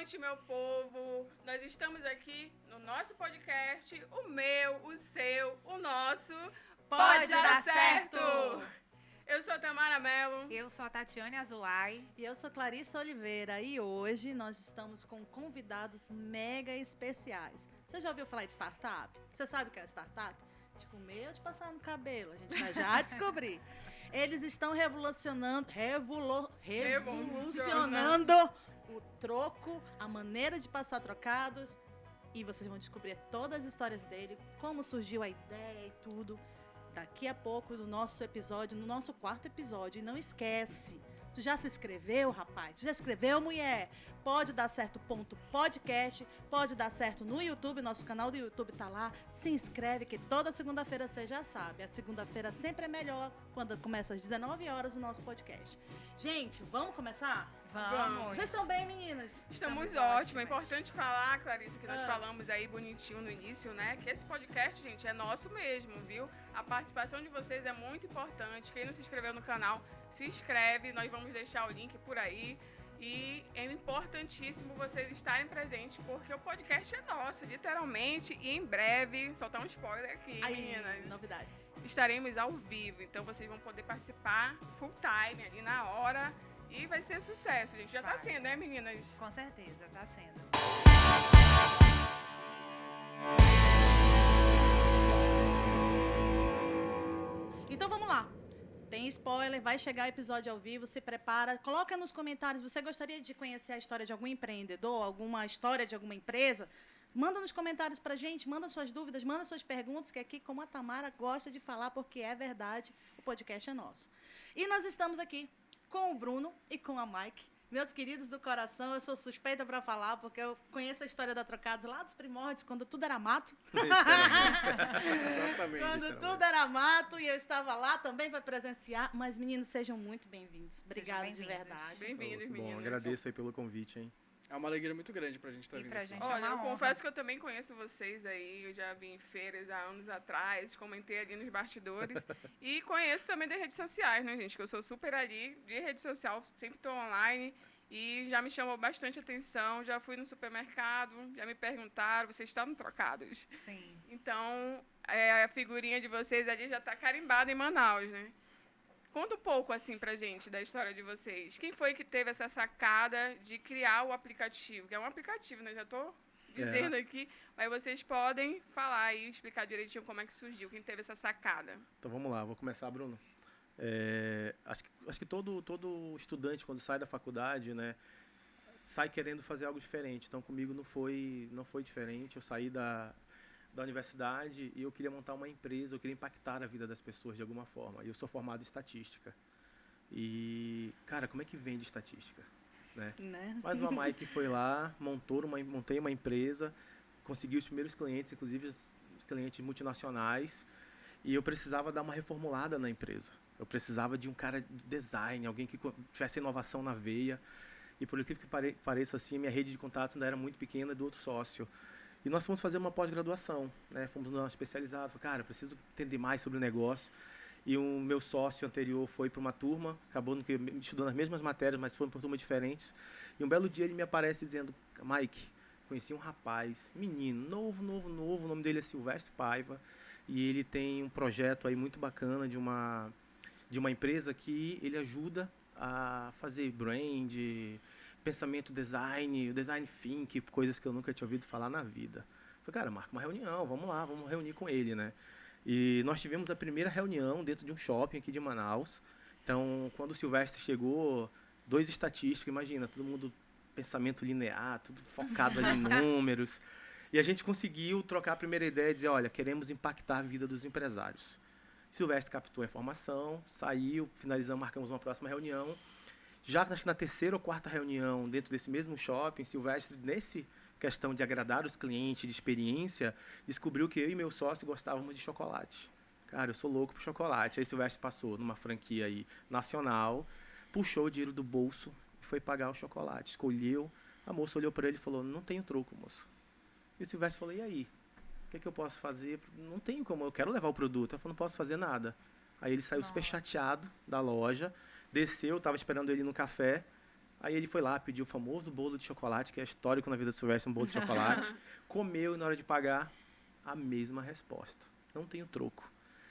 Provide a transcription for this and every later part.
noite, meu povo. Nós estamos aqui no nosso podcast, o meu, o seu, o nosso. Pode dar certo! Eu sou a Tamara Mello. Eu sou a Tatiane Azulay. E eu sou Clarissa Oliveira. E hoje nós estamos com convidados mega especiais. Você já ouviu falar de startup? Você sabe o que é startup? De comer ou de passar no cabelo? A gente vai já descobrir. Eles estão revolucionando o troco, a maneira de passar trocados. E vocês vão descobrir todas as histórias dele, como surgiu a ideia e tudo. Daqui a pouco, no nosso episódio, no nosso quarto episódio. E não esquece, tu já se inscreveu, rapaz? Tu já escreveu, mulher? Pode dar certo .podcast, pode dar certo no YouTube, nosso canal do YouTube tá lá. Se inscreve, que toda segunda-feira você já sabe. A segunda-feira sempre é melhor, quando começa às 19 horas o nosso podcast. Gente, vamos começar? Vamos! Vocês estão bem, meninas? Estamos ótimos. É importante falar, Clarissa, que nós falamos aí bonitinho no início, né? Que esse podcast, gente, é nosso mesmo, viu? A participação de vocês é muito importante. Quem não se inscreveu no canal, se inscreve. Nós vamos deixar o link por aí. E é importantíssimo vocês estarem presentes, porque o podcast é nosso, literalmente. E em breve, soltar um spoiler aqui, Aí, meninas. novidades. Estaremos ao vivo, então vocês vão poder participar full time, ali na hora. E vai ser sucesso, gente. Já tá sendo, né, meninas? Com certeza, tá sendo. Então vamos lá. Tem spoiler, vai chegar episódio ao vivo, se prepara. Coloca nos comentários, você gostaria de conhecer a história de algum empreendedor, alguma história de alguma empresa? Manda nos comentários pra gente, manda suas dúvidas, manda suas perguntas, que aqui, como a Tamara gosta de falar, porque é verdade, o podcast é nosso. E nós estamos aqui com o Bruno e com a Mike. Meus queridos do coração, eu sou suspeita para falar, porque eu conheço a história da Trocados lá dos primórdios, quando tudo era mato. Exatamente. Quando tudo era mato, e eu estava lá também para presenciar. Mas, meninos, sejam muito bem-vindos. Obrigada de verdade. Bem-vindos, meninos. Bom, agradeço aí pelo convite, hein? É uma alegria muito grande pra gente estar vindo pra aqui. gente Olha, é eu uma honra. confesso que eu também conheço vocês aí, eu já vi em feiras há anos atrás, comentei ali nos bastidores, e conheço também das redes sociais, né, gente, que eu sou super ali de rede social, sempre estou online, e já me chamou bastante atenção, já fui no supermercado, já me perguntaram, vocês estavam trocados? Sim. Então, a figurinha de vocês ali já está carimbada em Manaus, né? Conta um pouco, assim, pra gente, da história de vocês. Quem foi que teve essa sacada de criar o aplicativo? Que é um aplicativo, né? Já estou dizendo aqui. Mas vocês podem falar e explicar direitinho como é que surgiu. Quem teve essa sacada? Então vamos lá, vou começar, Bruno. Acho que todo estudante, quando sai da faculdade, né, sai querendo fazer algo diferente. Então comigo não foi diferente. Eu saí da universidade e eu queria montar uma empresa, eu queria impactar a vida das pessoas de alguma forma. E eu sou formado em estatística. E, cara, como é que vende estatística? Né? Mas o Mike foi lá, montei uma empresa, consegui os primeiros clientes, inclusive os clientes multinacionais, e eu precisava dar uma reformulada na empresa. Eu precisava de um cara de design, alguém que tivesse inovação na veia. E por incrível que pareça, assim, minha rede de contatos ainda era muito pequena do outro sócio. E nós fomos fazer uma pós-graduação, né? Fomos numa especializada. Falei, cara, preciso entender mais sobre o negócio. E o meu sócio anterior foi para uma turma, acabou estudando as mesmas matérias, mas foram por turmas diferentes. E um belo dia ele me aparece dizendo, Mike, conheci um rapaz, menino, novo, o nome dele é Silvestre Paiva, e ele tem um projeto aí muito bacana de uma empresa que ele ajuda a fazer brand, pensamento design think, coisas que eu nunca tinha ouvido falar na vida. Falei, cara, marca uma reunião, vamos lá, vamos reunir com ele, né? E nós tivemos a primeira reunião dentro de um shopping aqui de Manaus. Então, quando o Silvestre chegou, 2 estatísticos, imagina, todo mundo pensamento linear, tudo focado ali em números. E a gente conseguiu trocar a primeira ideia e dizer, olha, queremos impactar a vida dos empresários. Silvestre captou a informação, saiu, finalizamos, marcamos uma próxima reunião. Já acho que na 3ª ou 4ª reunião, dentro desse mesmo shopping, Silvestre, nesse questão de agradar os clientes, de experiência, descobriu que eu e meu sócio gostávamos de chocolate. Cara, eu sou louco por chocolate. Aí Silvestre passou numa franquia aí nacional, puxou o dinheiro do bolso e foi pagar o chocolate. Escolheu, a moça olhou para ele e falou, não tenho troco, moço. E o Silvestre falou, e aí? O que eu posso fazer? Não tenho como, eu quero levar o produto. Eu falei, não posso fazer nada. Aí ele saiu super chateado da loja, desceu, estava esperando ele no café. Aí ele foi lá, pediu o famoso bolo de chocolate, que é histórico na vida do Silvestre, um bolo de chocolate. Comeu e na hora de pagar, a mesma resposta. Não tenho troco.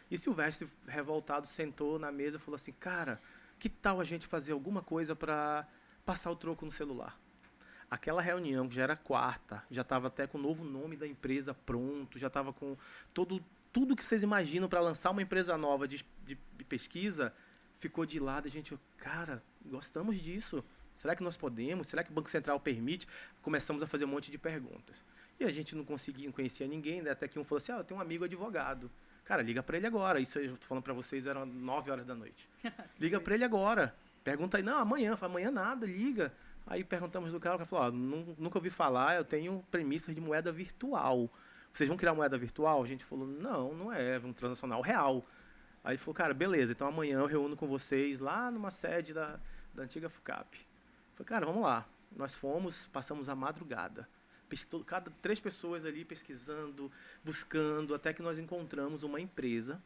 E Silvestre, revoltado, sentou na mesa e falou assim, cara, que tal a gente fazer alguma coisa para passar o troco no celular? Aquela reunião, que já era quarta, já estava até com o novo nome da empresa pronto, já estava com tudo que vocês imaginam para lançar uma empresa nova de pesquisa, ficou de lado. A gente, cara, gostamos disso. Será que nós podemos? Será que o Banco Central permite? Começamos a fazer um monte de perguntas. E a gente não conhecia ninguém, né? Até que um falou assim, eu tenho um amigo advogado. Cara, liga para ele agora. Isso eu estou falando para vocês, eram 9 horas da noite. Liga para ele agora. Pergunta aí, não, amanhã. Fala, amanhã nada, liga. Aí perguntamos do cara, o cara falou, nunca ouvi falar, eu tenho premissas de moeda virtual. Vocês vão criar moeda virtual? A gente falou, não é, vamos transacionar o real. Aí ele falou, cara, beleza, então amanhã eu reúno com vocês lá numa sede da antiga FUCAP. Falei, cara, vamos lá. Nós fomos, passamos a madrugada. Cada 3 pessoas ali pesquisando, buscando, até que nós encontramos uma empresa,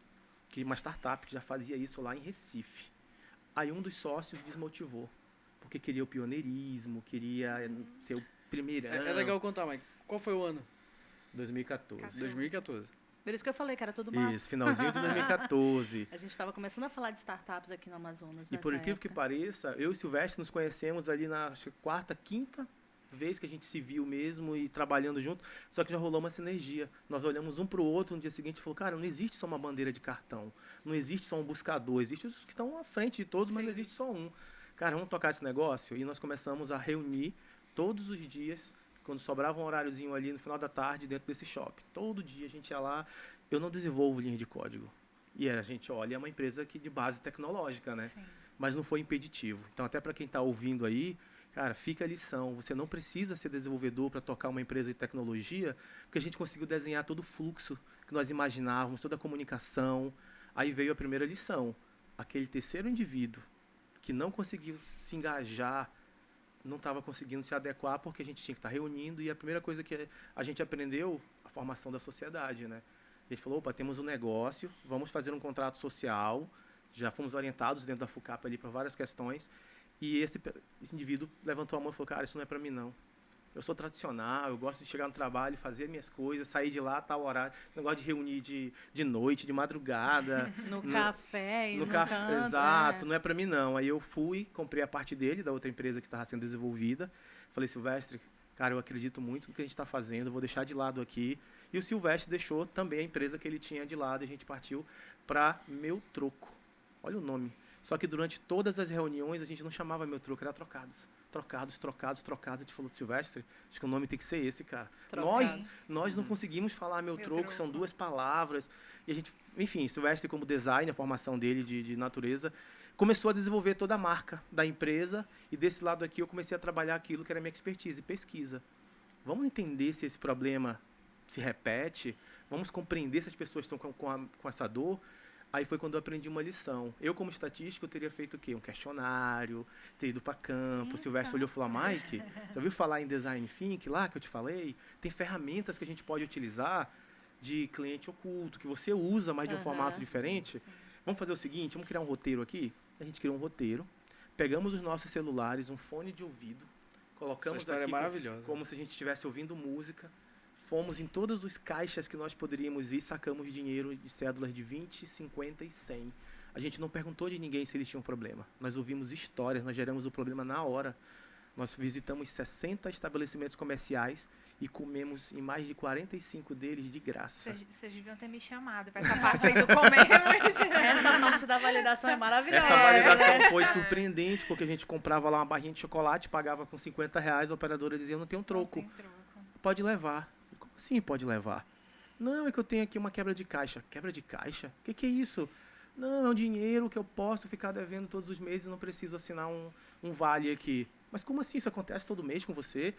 uma startup que já fazia isso lá em Recife. Aí um dos sócios desmotivou, porque queria o pioneirismo, queria ser o primeirão. É legal contar, mas qual foi o ano? 2014. 2014. Por isso que eu falei, cara, tudo mato. Isso, finalzinho de 2014. A gente estava começando a falar de startups aqui no Amazonas, E por nessa incrível que época. pareça, eu e Silvestre nos conhecemos ali na acho que quarta, quinta vez que a gente se viu mesmo e trabalhando junto, só que já rolou uma sinergia. Nós olhamos um para o outro no dia seguinte e falou, cara, não existe só uma bandeira de cartão, não existe só um buscador, existe os que estão à frente de todos, mas não existe só um. Cara, vamos tocar esse negócio? E nós começamos a reunir todos os dias, quando sobrava um horáriozinho ali no final da tarde dentro desse shopping. Todo dia a gente ia lá. Eu não desenvolvo linha de código. E a gente olha, é uma empresa de base tecnológica, né? Sim. Mas não foi impeditivo. Então, até para quem está ouvindo aí, cara, fica a lição. Você não precisa ser desenvolvedor para tocar uma empresa de tecnologia, porque a gente conseguiu desenhar todo o fluxo que nós imaginávamos, toda a comunicação. Aí veio a primeira lição. Aquele terceiro indivíduo que não conseguiu se engajar, não estava conseguindo se adequar, porque a gente tinha que estar reunindo. E a primeira coisa que a gente aprendeu, a formação da sociedade, né? A gente falou, opa, temos um negócio, vamos fazer um contrato social. Já fomos orientados dentro da FUCAP ali para várias questões. E esse indivíduo levantou a mão e falou, cara, isso não é para mim não. Eu sou tradicional, eu gosto de chegar no trabalho, fazer minhas coisas, sair de lá a tal horário. Esse negócio de reunir de noite, de madrugada. No café e no café, canto, exato, não é para mim não. Aí eu fui, comprei a parte dele, da outra empresa que estava sendo desenvolvida. Falei, Silvestre, cara, eu acredito muito no que a gente está fazendo, eu vou deixar de lado aqui. E o Silvestre deixou também a empresa que ele tinha de lado e a gente partiu para Meu Troco. Olha o nome. Só que durante todas as reuniões a gente não chamava Meu Troco, era Trocados. Trocados. A gente falou, Silvestre, acho que o nome tem que ser esse, cara. Nós não conseguimos falar Meu Troco, são 2 palavras. E a gente, enfim, Silvestre como design, a formação dele de natureza, começou a desenvolver toda a marca da empresa. E desse lado aqui eu comecei a trabalhar aquilo que era minha expertise, pesquisa. Vamos entender se esse problema se repete, vamos compreender se as pessoas estão com essa dor. Aí foi quando eu aprendi uma lição. Eu, como estatístico, eu teria feito o quê? Um questionário, ter ido para campo. O Silvestre olhou e falou, Mike, você ouviu falar em Design Think lá, que eu te falei? Tem ferramentas que a gente pode utilizar de cliente oculto, que você usa, mas de um formato diferente. Sim. Vamos fazer o seguinte, vamos criar um roteiro aqui? A gente criou um roteiro, pegamos os nossos celulares, um fone de ouvido, colocamos Essa história aqui é maravilhosa. como se a gente estivesse ouvindo música. Fomos em todos os caixas que nós poderíamos ir, sacamos dinheiro de cédulas de 20, 50 e 100. A gente não perguntou de ninguém se eles tinham problema. Nós ouvimos histórias, nós geramos o problema na hora. Nós visitamos 60 estabelecimentos comerciais e comemos em mais de 45 deles de graça. Vocês deviam ter me chamado para essa parte aí do comer. Essa parte da validação é maravilhosa. Essa validação foi surpreendente, porque a gente comprava lá uma barrinha de chocolate, pagava com R$50, a operadora dizia, não tem um troco. Não tem troco. Pode levar. Como assim pode levar? Não, é que eu tenho aqui uma quebra de caixa. Quebra de caixa? O que é isso? Não, é um dinheiro que eu posso ficar devendo todos os meses e não preciso assinar um vale aqui. Mas como assim? Isso acontece todo mês com você?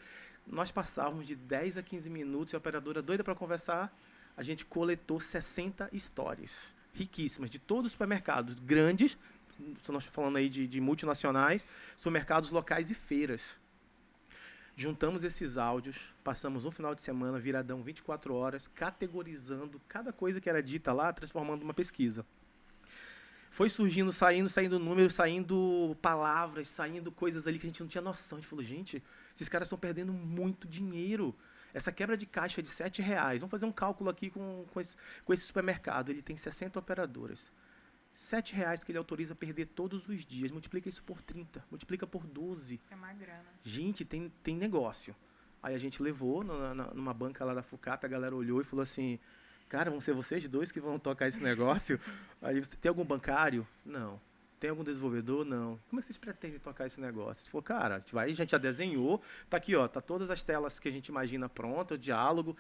Nós passávamos de 10 a 15 minutos e a operadora doida para conversar, a gente coletou 60 stories riquíssimas de todos os supermercados grandes, nós falando aí de multinacionais, supermercados locais e feiras. Juntamos esses áudios, passamos um final de semana, viradão 24 horas, categorizando cada coisa que era dita lá, transformando numa pesquisa. Foi surgindo, saindo números, saindo palavras, saindo coisas ali que a gente não tinha noção. A gente falou, gente, esses caras estão perdendo muito dinheiro. Essa quebra de caixa de R$7, vamos fazer um cálculo aqui com esse supermercado. Ele tem 60 operadoras. R$7 que ele autoriza a perder todos os dias. Multiplica isso por 30, multiplica por 12. É uma grana. Gente, tem negócio. Aí a gente levou numa banca lá da FUCAP, a galera olhou e falou assim, cara, vão ser vocês dois que vão tocar esse negócio? Aí você tem algum bancário? Não. Tem algum desenvolvedor? Não. Como é que vocês pretendem tocar esse negócio? Ele falou, cara, a gente já desenhou, tá aqui, ó, tá todas as telas que a gente imagina prontas, o diálogo,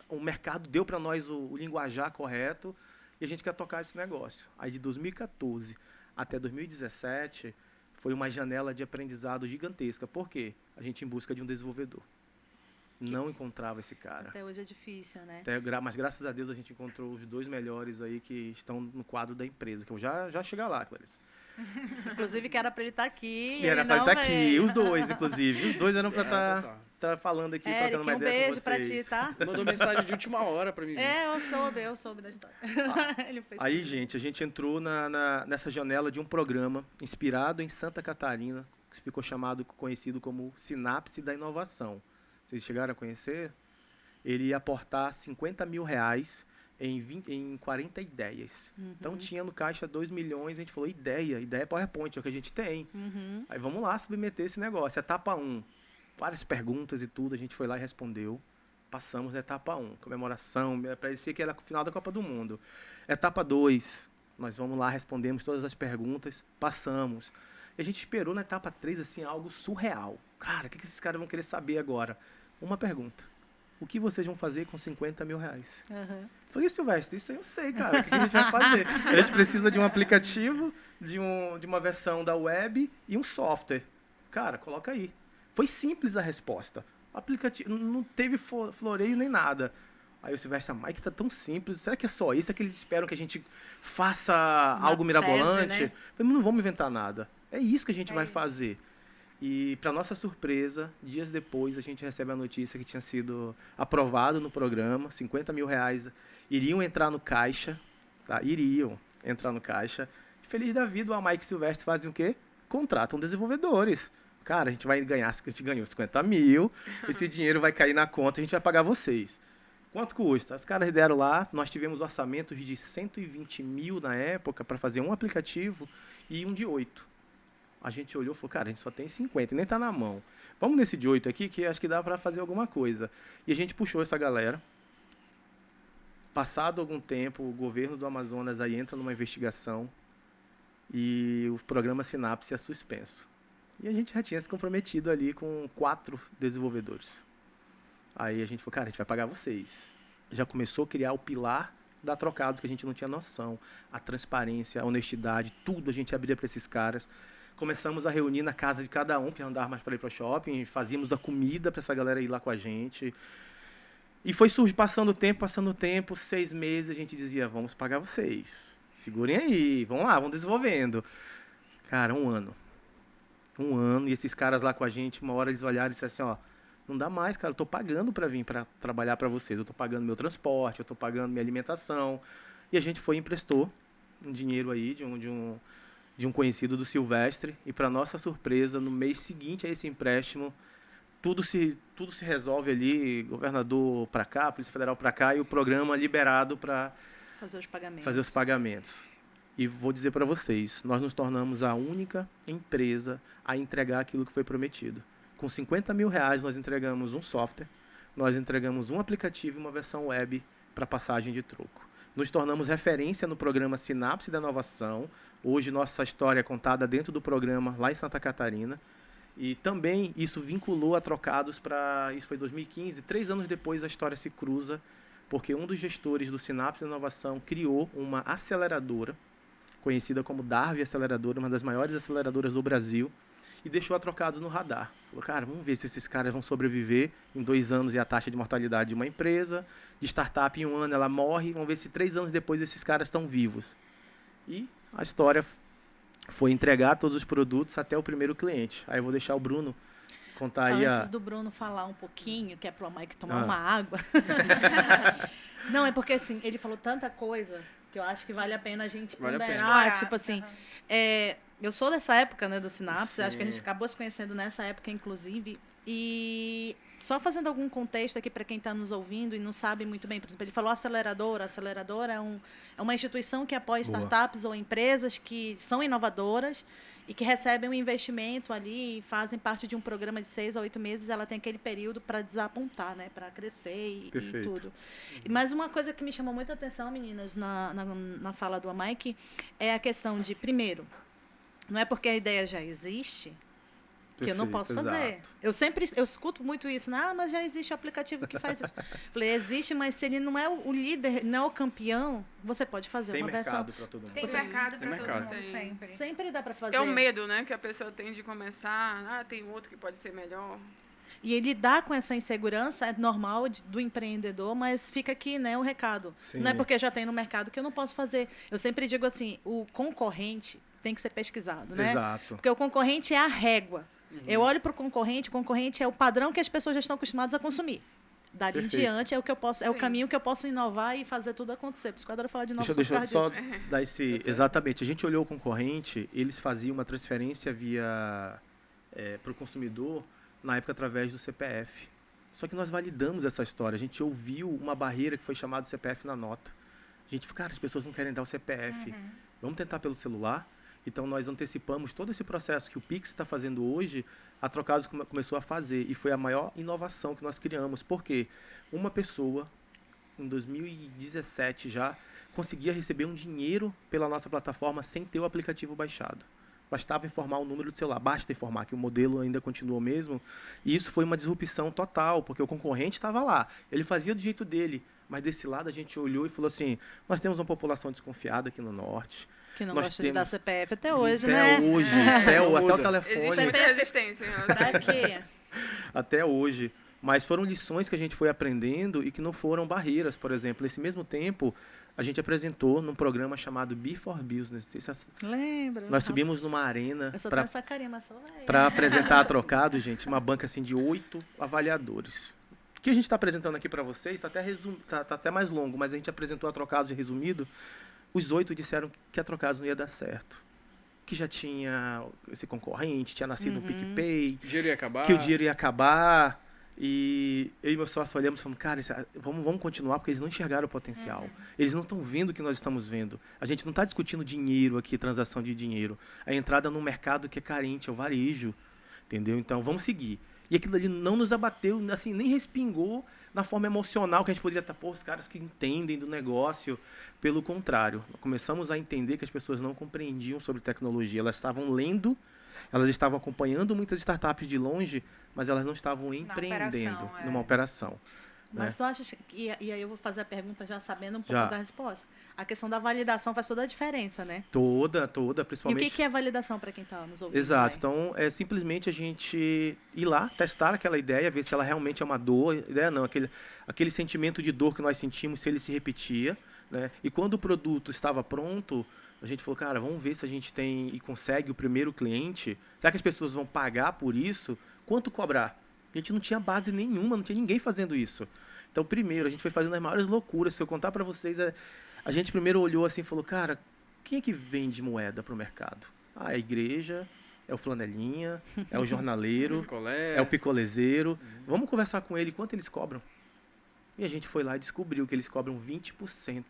o mercado deu para nós o linguajar correto e a gente quer tocar esse negócio. Aí de 2014 até 2017 foi uma janela de aprendizado gigantesca. Por quê? A gente em busca de um desenvolvedor. Não encontrava esse cara. Até hoje é difícil, né? Mas graças a Deus a gente encontrou os 2 melhores aí que estão no quadro da empresa, que eu já chegar lá, Clarice. Inclusive, que era para ele estar aqui. E era para ele estar aqui, os 2, inclusive. Os 2 eram para estar falando aqui, Eric, trocando uma um ideia beijo com para vocês. ti, tá? Mandou mensagem de última hora pra mim. Eu soube da história. Ele fez Aí, tudo. gente, a gente entrou nessa janela de um programa inspirado em Santa Catarina, que ficou conhecido como Sinapse da Inovação. Vocês chegaram a conhecer? Ele ia aportar R$50 mil em 40 ideias. Então tinha no caixa 2 milhões, a gente falou, ideia PowerPoint, é o que a gente tem. Aí vamos lá submeter esse negócio. Etapa 1, várias perguntas e tudo, a gente foi lá e respondeu. Passamos a etapa 1, comemoração, parecia que era o final da Copa do Mundo. Etapa 2, nós vamos lá, respondemos todas as perguntas, passamos. E a gente esperou na etapa 3, assim, algo surreal. Cara, o que esses caras vão querer saber agora? Uma pergunta. O que vocês vão fazer com R$50 mil? Falei, Silvestre, isso aí eu sei, cara. O que a gente vai fazer? A gente precisa de um aplicativo, de uma versão da web e um software. Cara, coloca aí. Foi simples a resposta. O aplicativo não teve floreio nem nada. Aí o Silvestre, Mike, tá tão simples. Será que é só isso? É que eles esperam que a gente faça algo mirabolante? tese, né? Falei, não vamos inventar nada. É isso que a gente vai fazer. E, para nossa surpresa, dias depois, a gente recebe a notícia que tinha sido aprovado no programa, R$50 mil iriam entrar no caixa, tá? Iriam entrar no caixa. Feliz da vida, o Mike e o Silvestre fazem o quê? Contratam desenvolvedores. Cara, a gente vai ganhar, a gente ganhou R$50 mil, esse dinheiro vai cair na conta, a gente vai pagar vocês. Quanto custa? Os caras deram lá, nós tivemos orçamentos de 120 mil na época para fazer um aplicativo e um de 8. A gente olhou e falou, cara, a gente só tem 50, nem tá na mão. Vamos nesse de 8 aqui, que acho que dá para fazer alguma coisa. E a gente puxou essa galera. Passado algum tempo, o governo do Amazonas aí entra numa investigação e o programa Sinapse é suspenso. E a gente já tinha se comprometido ali com 4 desenvolvedores. Aí a gente falou, cara, a gente vai pagar vocês. Já começou a criar o pilar da Trocados, que a gente não tinha noção. A transparência, a honestidade, tudo a gente abria para esses caras. Começamos a reunir na casa de cada um, que não dava mais para ir para o shopping, fazíamos a comida para essa galera ir lá com a gente. E foi passando o tempo, 6 meses, a gente dizia, vamos pagar vocês. Segurem aí, vamos lá, vamos desenvolvendo. Cara, 1 ano. 1 ano, e esses caras lá com a gente, uma hora eles olharam e disseram assim, ó, não dá mais, cara, eu tô pagando para vir para trabalhar para vocês, eu tô pagando meu transporte, eu tô pagando minha alimentação. E a gente foi e emprestou um dinheiro aí de um conhecido do Silvestre, e para nossa surpresa, no mês seguinte a esse empréstimo, tudo se resolve ali, governador para cá, Polícia Federal para cá, e o programa liberado para fazer os pagamentos. E vou dizer para vocês, nós nos tornamos a única empresa a entregar aquilo que foi prometido. Com R$50 mil nós entregamos um software, nós entregamos um aplicativo e uma versão web para passagem de troco. Nos tornamos referência no programa Sinapse da Inovação. Hoje nossa história é contada dentro do programa lá em Santa Catarina. E também isso vinculou a Trocados para... Isso foi 2015. 3 anos depois a história se cruza, porque um dos gestores do Sinapse da Inovação criou uma aceleradora, conhecida como Darwin Aceleradora, uma das maiores aceleradoras do Brasil, e deixou a Trocados no radar. Falou, cara, vamos ver se esses caras vão sobreviver. Em 2 anos é a taxa de mortalidade de uma empresa. De startup, em 1 ano ela morre. Vamos ver se 3 anos depois esses caras estão vivos. E a história foi entregar todos os produtos até o primeiro cliente. Aí eu vou deixar o Bruno contar aí Antes do Bruno falar um pouquinho, que é para o Mike tomar uma água. Não, é porque assim, ele falou tanta coisa que eu acho que vale a pena a gente Vale a pena. ponderar, Explorar, tipo assim, aham. eu sou dessa época, né, do Sinapse, acho que a Sim. gente acabou se conhecendo nessa época, inclusive, e só fazendo algum contexto aqui para quem está nos ouvindo e não sabe muito bem, por exemplo, ele falou aceleradora. Aceleradora é uma instituição que apoia Boa. startups ou empresas que são inovadoras e que recebem um investimento ali e fazem parte de um programa de 6 a 8 meses. Ela tem aquele período para desapontar, né, para crescer e Perfeito. tudo. Mas uma coisa que me chamou muita atenção, meninas, na fala do Mike, é a questão de, primeiro, não é porque a ideia já existe que eu não posso Perfeito, fazer. exato. Eu escuto muito isso, né? Mas já existe o aplicativo que faz isso. Falei, existe, mas se ele não é o líder, não é o campeão, você pode fazer Tem uma versão. mercado para todo mundo. Tem Você- mercado Tem pra todo mercado. mundo, Tem. sempre. Sempre dá para fazer. É o medo, né, que a pessoa tem de começar. Ah, tem outro que pode ser melhor. E lidar com essa insegurança é normal do empreendedor, mas fica aqui, né, o recado. Sim. Não é porque já tem no mercado que eu não posso fazer. Eu sempre digo assim, o concorrente tem que ser pesquisado, né? Exato. Porque o concorrente é a régua. Eu olho para o concorrente é o padrão que as pessoas já estão acostumadas a consumir. Dali em Perfeito. diante é o que eu posso, é o Sim. caminho que eu posso inovar e fazer tudo acontecer. Por isso que eu adoro falar de Deixa inovação eu por só causa disso. dar esse... Exatamente. A gente olhou o concorrente, eles faziam uma transferência via para o consumidor, na época, através do CPF. Só que nós validamos essa história. A gente ouviu uma barreira que foi chamada CPF na nota. A gente falou, cara, as pessoas não querem dar o CPF. Vamos tentar pelo celular? Então, nós antecipamos todo esse processo que o Pix está fazendo hoje, a Trocados começou a fazer. E foi a maior inovação que nós criamos. Por quê? Uma pessoa, em 2017 já, conseguia receber um dinheiro pela nossa plataforma sem ter o aplicativo baixado. Bastava informar o número do celular, basta informar que o modelo ainda continua o mesmo. E isso foi uma disrupção total, porque o concorrente estava lá. Ele fazia do jeito dele, mas desse lado a gente olhou e falou assim, nós temos uma população desconfiada aqui no norte. Que não Nós gosta de dar temos- CPF até hoje, até né? hoje, até Não o muda. telefone. Existe muita CPF resistência em relação a Pra isso. quê? Até hoje. Mas foram lições que a gente foi aprendendo e que não foram barreiras. Por exemplo, nesse mesmo tempo, a gente apresentou num programa chamado Before Business. Não sei se Lembra? nós subimos numa arena Eu só tenho para essa carinha, mas só vai. para apresentar a Trocado, gente, uma banca assim de 8 avaliadores. O que a gente está apresentando aqui para vocês está até, tá até mais longo, mas a gente apresentou a Trocados e resumido. Os 8 disseram que a Trocados não ia dar certo. Que já tinha esse concorrente, tinha nascido um PicPay, O dinheiro ia acabar. que o dinheiro ia acabar. E eu e meu sócio olhamos e falamos, cara, vamos continuar, porque eles não enxergaram o potencial. Eles não estão vendo o que nós estamos vendo. A gente não está discutindo dinheiro aqui, transação de dinheiro. A entrada num mercado que é carente, é o varejo. Entendeu? Então, vamos seguir. E aquilo ali não nos abateu, assim, nem respingou na forma emocional que a gente poderia estar, pô, os caras que entendem do negócio. Pelo contrário, começamos a entender que as pessoas não compreendiam sobre tecnologia. Elas estavam lendo, elas estavam acompanhando muitas startups de longe, mas elas não estavam empreendendo operação, é. numa operação. Mas tu achas que. E aí eu vou fazer a pergunta já sabendo um pouco Já. da resposta. A questão da validação faz toda a diferença, né? Toda, E o principalmente. que é validação para quem está nos ouvindo? Exato. vai? Então, é simplesmente a gente ir lá, testar aquela ideia, ver se ela realmente é uma dor. Ideia não, aquele sentimento de dor que nós sentimos, se ele se repetia. Né? E quando o produto estava pronto, a gente falou, cara, vamos ver se a gente tem e consegue o primeiro cliente. Será que as pessoas vão pagar por isso? Quanto cobrar? A gente não tinha base nenhuma, não tinha ninguém fazendo isso. Então, primeiro, a gente foi fazendo as maiores loucuras. Se eu contar para vocês, a gente primeiro olhou assim e falou, cara, quem é que vende moeda para o mercado? Ah, é a igreja, é o flanelinha, é o jornaleiro, Picolé. é o picolezeiro. Vamos conversar com ele, quanto eles cobram? E a gente foi lá e descobriu que eles cobram 20%.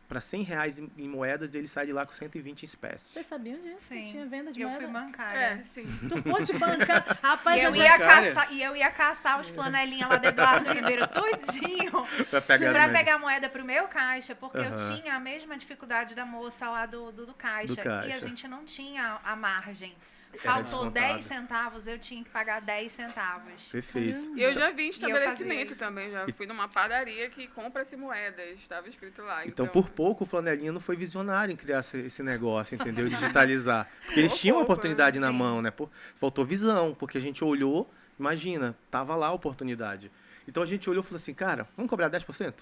Para R$100 em moedas, ele sai de lá com 120 em espécie. Vocês sabiam disso? Sim. Que tinha venda de Eu moeda? fui bancária. É, sim. Tu foste bancar. Rapaz, E eu, a ia gente... bancária. caçar, e eu ia caçar os flanelinhas lá do Eduardo Ribeiro tudinho Pra pegar pra moeda. pegar moeda pro meu caixa, porque eu Aham. tinha a mesma dificuldade da moça lá do caixa. Do caixa. E a gente não tinha a margem. Era Faltou descontado. 10 centavos, eu tinha que pagar 10 centavos. Perfeito. E eu já vi em E eu fazia estabelecimento isso. também. Já fui numa padaria que compra-se moedas. Estava escrito lá. Então, por pouco, o Flanelinha não foi visionário em criar esse negócio, entendeu? Digitalizar. Porque eles Por tinham uma pouco, oportunidade na sim. mão, né? Faltou visão, porque a gente olhou, imagina, tava lá a oportunidade. Então, a gente olhou e falou assim, cara, vamos cobrar 10%?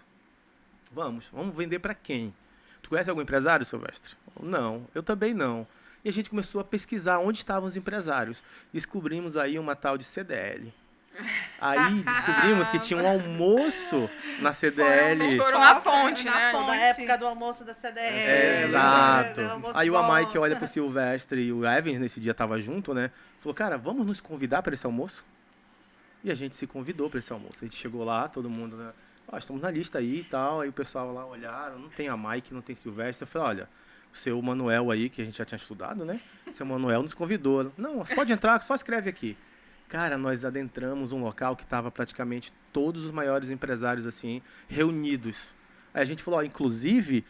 Vamos vender para quem? Tu conhece algum empresário, Silvestre? Não, eu também não. E a gente começou a pesquisar onde estavam os empresários. Descobrimos aí uma tal de CDL. Aí descobrimos que tinha um almoço na CDL. Vocês foram na fonte, né? Da época do almoço da CDL. Exato. do almoço Aí o bom. Mike olha pro Silvestre e o Evans nesse dia tava junto, né? Falou, cara, vamos nos convidar para esse almoço? E a gente se convidou para esse almoço. A gente chegou lá, todo mundo, né? Ó, estamos na lista aí e tal. Aí o pessoal lá olharam, não tem a Mike, não tem Silvestre. Eu falei, olha, o seu Manuel aí, que a gente já tinha estudado, né? O seu Manuel nos convidou. Não, você pode entrar, só escreve aqui. Cara, nós adentramos um local que tava praticamente todos os maiores empresários, assim, reunidos. Aí a gente falou, ó, inclusive,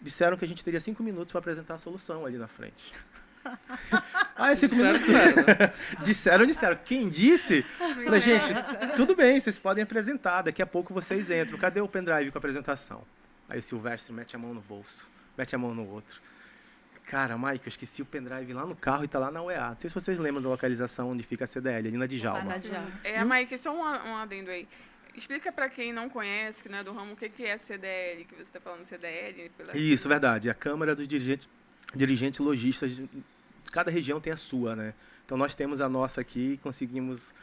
disseram que a gente teria 5 minutos para apresentar a solução ali na frente. Ah, 5 minutos. Disseram. Disseram. Quem disse? Falei, gente, tudo bem, vocês podem apresentar. Daqui a pouco vocês entram. Cadê o pendrive com a apresentação? Aí o Silvestre mete a mão no bolso, mete a mão no outro. Cara, Mike, eu esqueci o pendrive lá no carro e tá lá na UEA. Não sei se vocês lembram da localização onde fica a CDL, ali na Djalma. Lá na Djalma. Mike, só um adendo aí. Explica pra quem não conhece, né, do ramo, o que é CDL, que você tá falando CDL. Isso, verdade. A Câmara dos Dirigentes Lojistas. Cada região tem a sua, né? Então nós temos a nossa aqui e conseguimos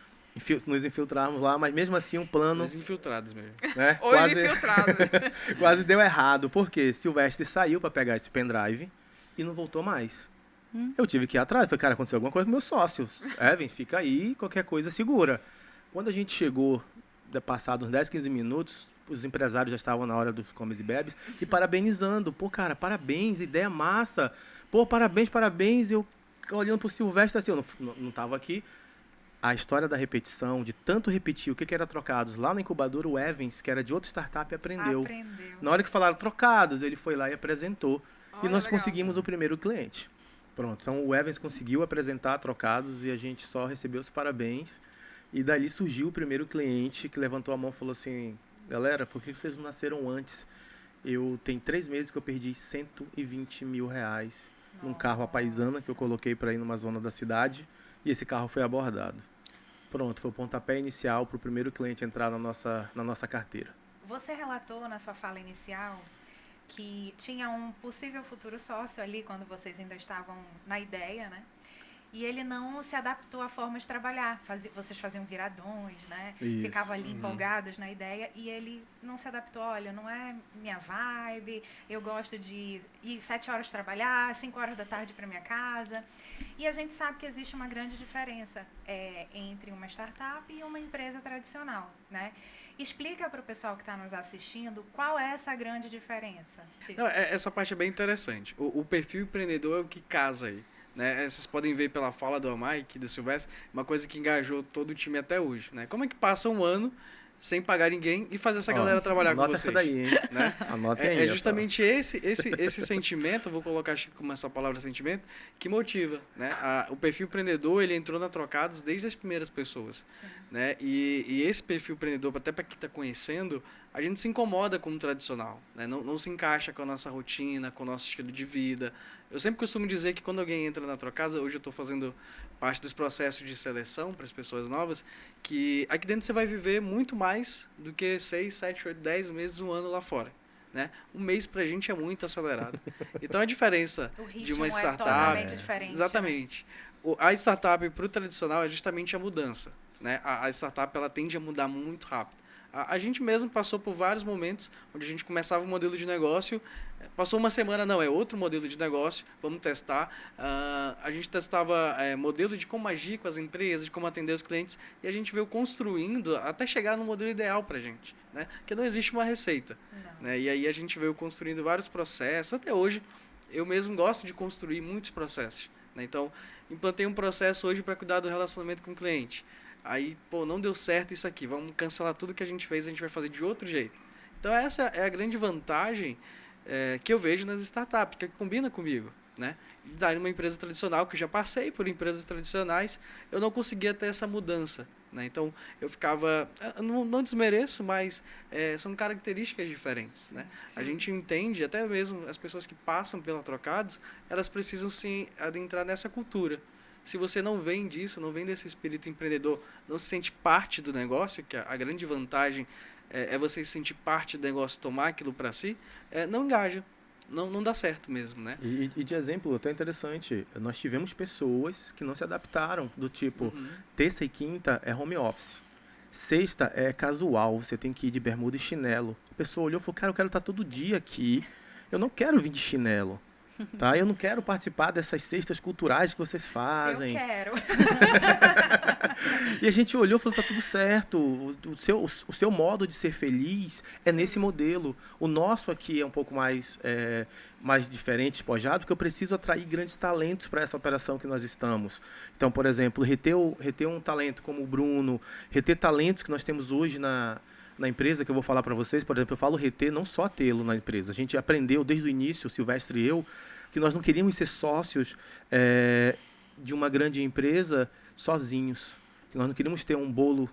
nos infiltrarmos lá, mas mesmo assim um plano... Os infiltrados mesmo. Né, Hoje infiltrado. quase deu errado. Por quê? Silvestre saiu para pegar esse pendrive e não voltou mais. Eu tive que ir atrás. Falei, cara, aconteceu alguma coisa com meus sócios. Evan, fica aí, qualquer coisa segura. Quando a gente chegou, passados uns 10, 15 minutos, os empresários já estavam na hora dos comes e bebes e parabenizando. Pô, cara, parabéns, ideia massa. Pô, parabéns. Eu olhando pro Silvestre assim, eu não tava aqui. A história da repetição, de tanto repetir o que era trocados lá na incubadora, o Evans, que era de outra startup, aprendeu. Na hora que falaram trocados, ele foi lá e apresentou. Olha, e nós legal. conseguimos o primeiro cliente. Pronto, então o Evans conseguiu apresentar trocados e a gente só recebeu os parabéns. E dali surgiu o primeiro cliente que levantou a mão e falou assim, galera, por que vocês não nasceram antes? Tem 3 meses que eu perdi 120 mil reais num carro apaisana que eu coloquei para ir numa zona da cidade e esse carro foi abordado. Pronto, foi o pontapé inicial para o primeiro cliente entrar na nossa carteira. Você relatou na sua fala inicial que tinha um possível futuro sócio ali quando vocês ainda estavam na ideia, né? E ele não se adaptou à forma de trabalhar. Vocês faziam viradões, né? Isso. Ficavam ali empolgados na ideia e ele não se adaptou. Olha, não é minha vibe, eu gosto de ir 7 horas trabalhar, 5 horas da tarde para minha casa. E a gente sabe que existe uma grande diferença entre uma startup e uma empresa tradicional, né? Explica para o pessoal que está nos assistindo qual é essa grande diferença. Não, essa parte é bem interessante. O perfil empreendedor é o que casa aí. Né? Vocês podem ver pela fala do Mike, do Silvestre, uma coisa que engajou todo o time até hoje. Né? Como é que passa um ano sem pagar ninguém e fazer essa galera trabalhar com vocês? Anota essa daí, hein? Né? Anota aí. É justamente esse sentimento, vou colocar como essa palavra sentimento, que motiva. Né? O perfil empreendedor, ele entrou na Trocados desde as primeiras pessoas. Né? E esse perfil empreendedor, até para quem está conhecendo, a gente se incomoda como tradicional. Né? Não se encaixa com a nossa rotina, com o nosso estilo de vida. Eu sempre costumo dizer que quando alguém entra na Trocados, hoje eu estou fazendo parte dos processos de seleção para as pessoas novas, que aqui dentro você vai viver muito mais do que 6, 7, 8, 10 meses, um ano lá fora. Né? Um mês pra gente é muito acelerado. Então a diferença de uma startup... é totalmente diferente. Exatamente. A startup para o tradicional é justamente a mudança. Né? A startup ela tende a mudar muito rápido. A gente mesmo passou por vários momentos onde a gente começava um modelo de negócio, passou uma semana, não, é outro modelo de negócio, vamos testar. A gente testava modelo de como agir com as empresas, de como atender os clientes, e a gente veio construindo até chegar no modelo ideal para a gente, né? Porque não existe uma receita. Né? E aí a gente veio construindo vários processos. Até hoje, eu mesmo gosto de construir muitos processos. Né? Então, implantei um processo hoje para cuidar do relacionamento com o cliente. Aí, não deu certo isso aqui, vamos cancelar tudo que a gente fez, a gente vai fazer de outro jeito. Então, essa é a grande vantagem que eu vejo nas startups, que combina comigo. Né? Daí, numa empresa tradicional, que eu já passei por empresas tradicionais, eu não conseguia ter essa mudança. Né? Então, eu ficava... Não desmereço, mas são características diferentes. Né? A gente entende, até mesmo as pessoas que passam pela Trocados, elas precisam se adentrar nessa cultura. Se você não vem disso, não vem desse espírito empreendedor, não se sente parte do negócio, que a grande vantagem é você se sentir parte do negócio, tomar aquilo para si, não engaja, não dá certo mesmo, né? E de exemplo, até interessante, nós tivemos pessoas que não se adaptaram, do tipo, terça e quinta é home office. Sexta é casual, você tem que ir de bermuda e chinelo. A pessoa olhou e falou, cara, eu quero estar todo dia aqui. Eu não quero vir de chinelo. Tá? Eu não quero participar dessas cestas culturais que vocês fazem. Eu quero. E a gente olhou e falou, tá tudo certo. O seu modo de ser feliz é nesse modelo. O nosso aqui é um pouco mais diferente, despojado, porque eu preciso atrair grandes talentos para essa operação que nós estamos. Então, por exemplo, reter um talento como o Bruno, reter talentos que nós temos hoje na empresa, que eu vou falar para vocês. Por exemplo, eu falo reter, não só tê-lo na empresa. A gente aprendeu desde o início, o Silvestre e eu, que nós não queríamos ser sócios de uma grande empresa sozinhos. Que nós não queríamos ter um bolo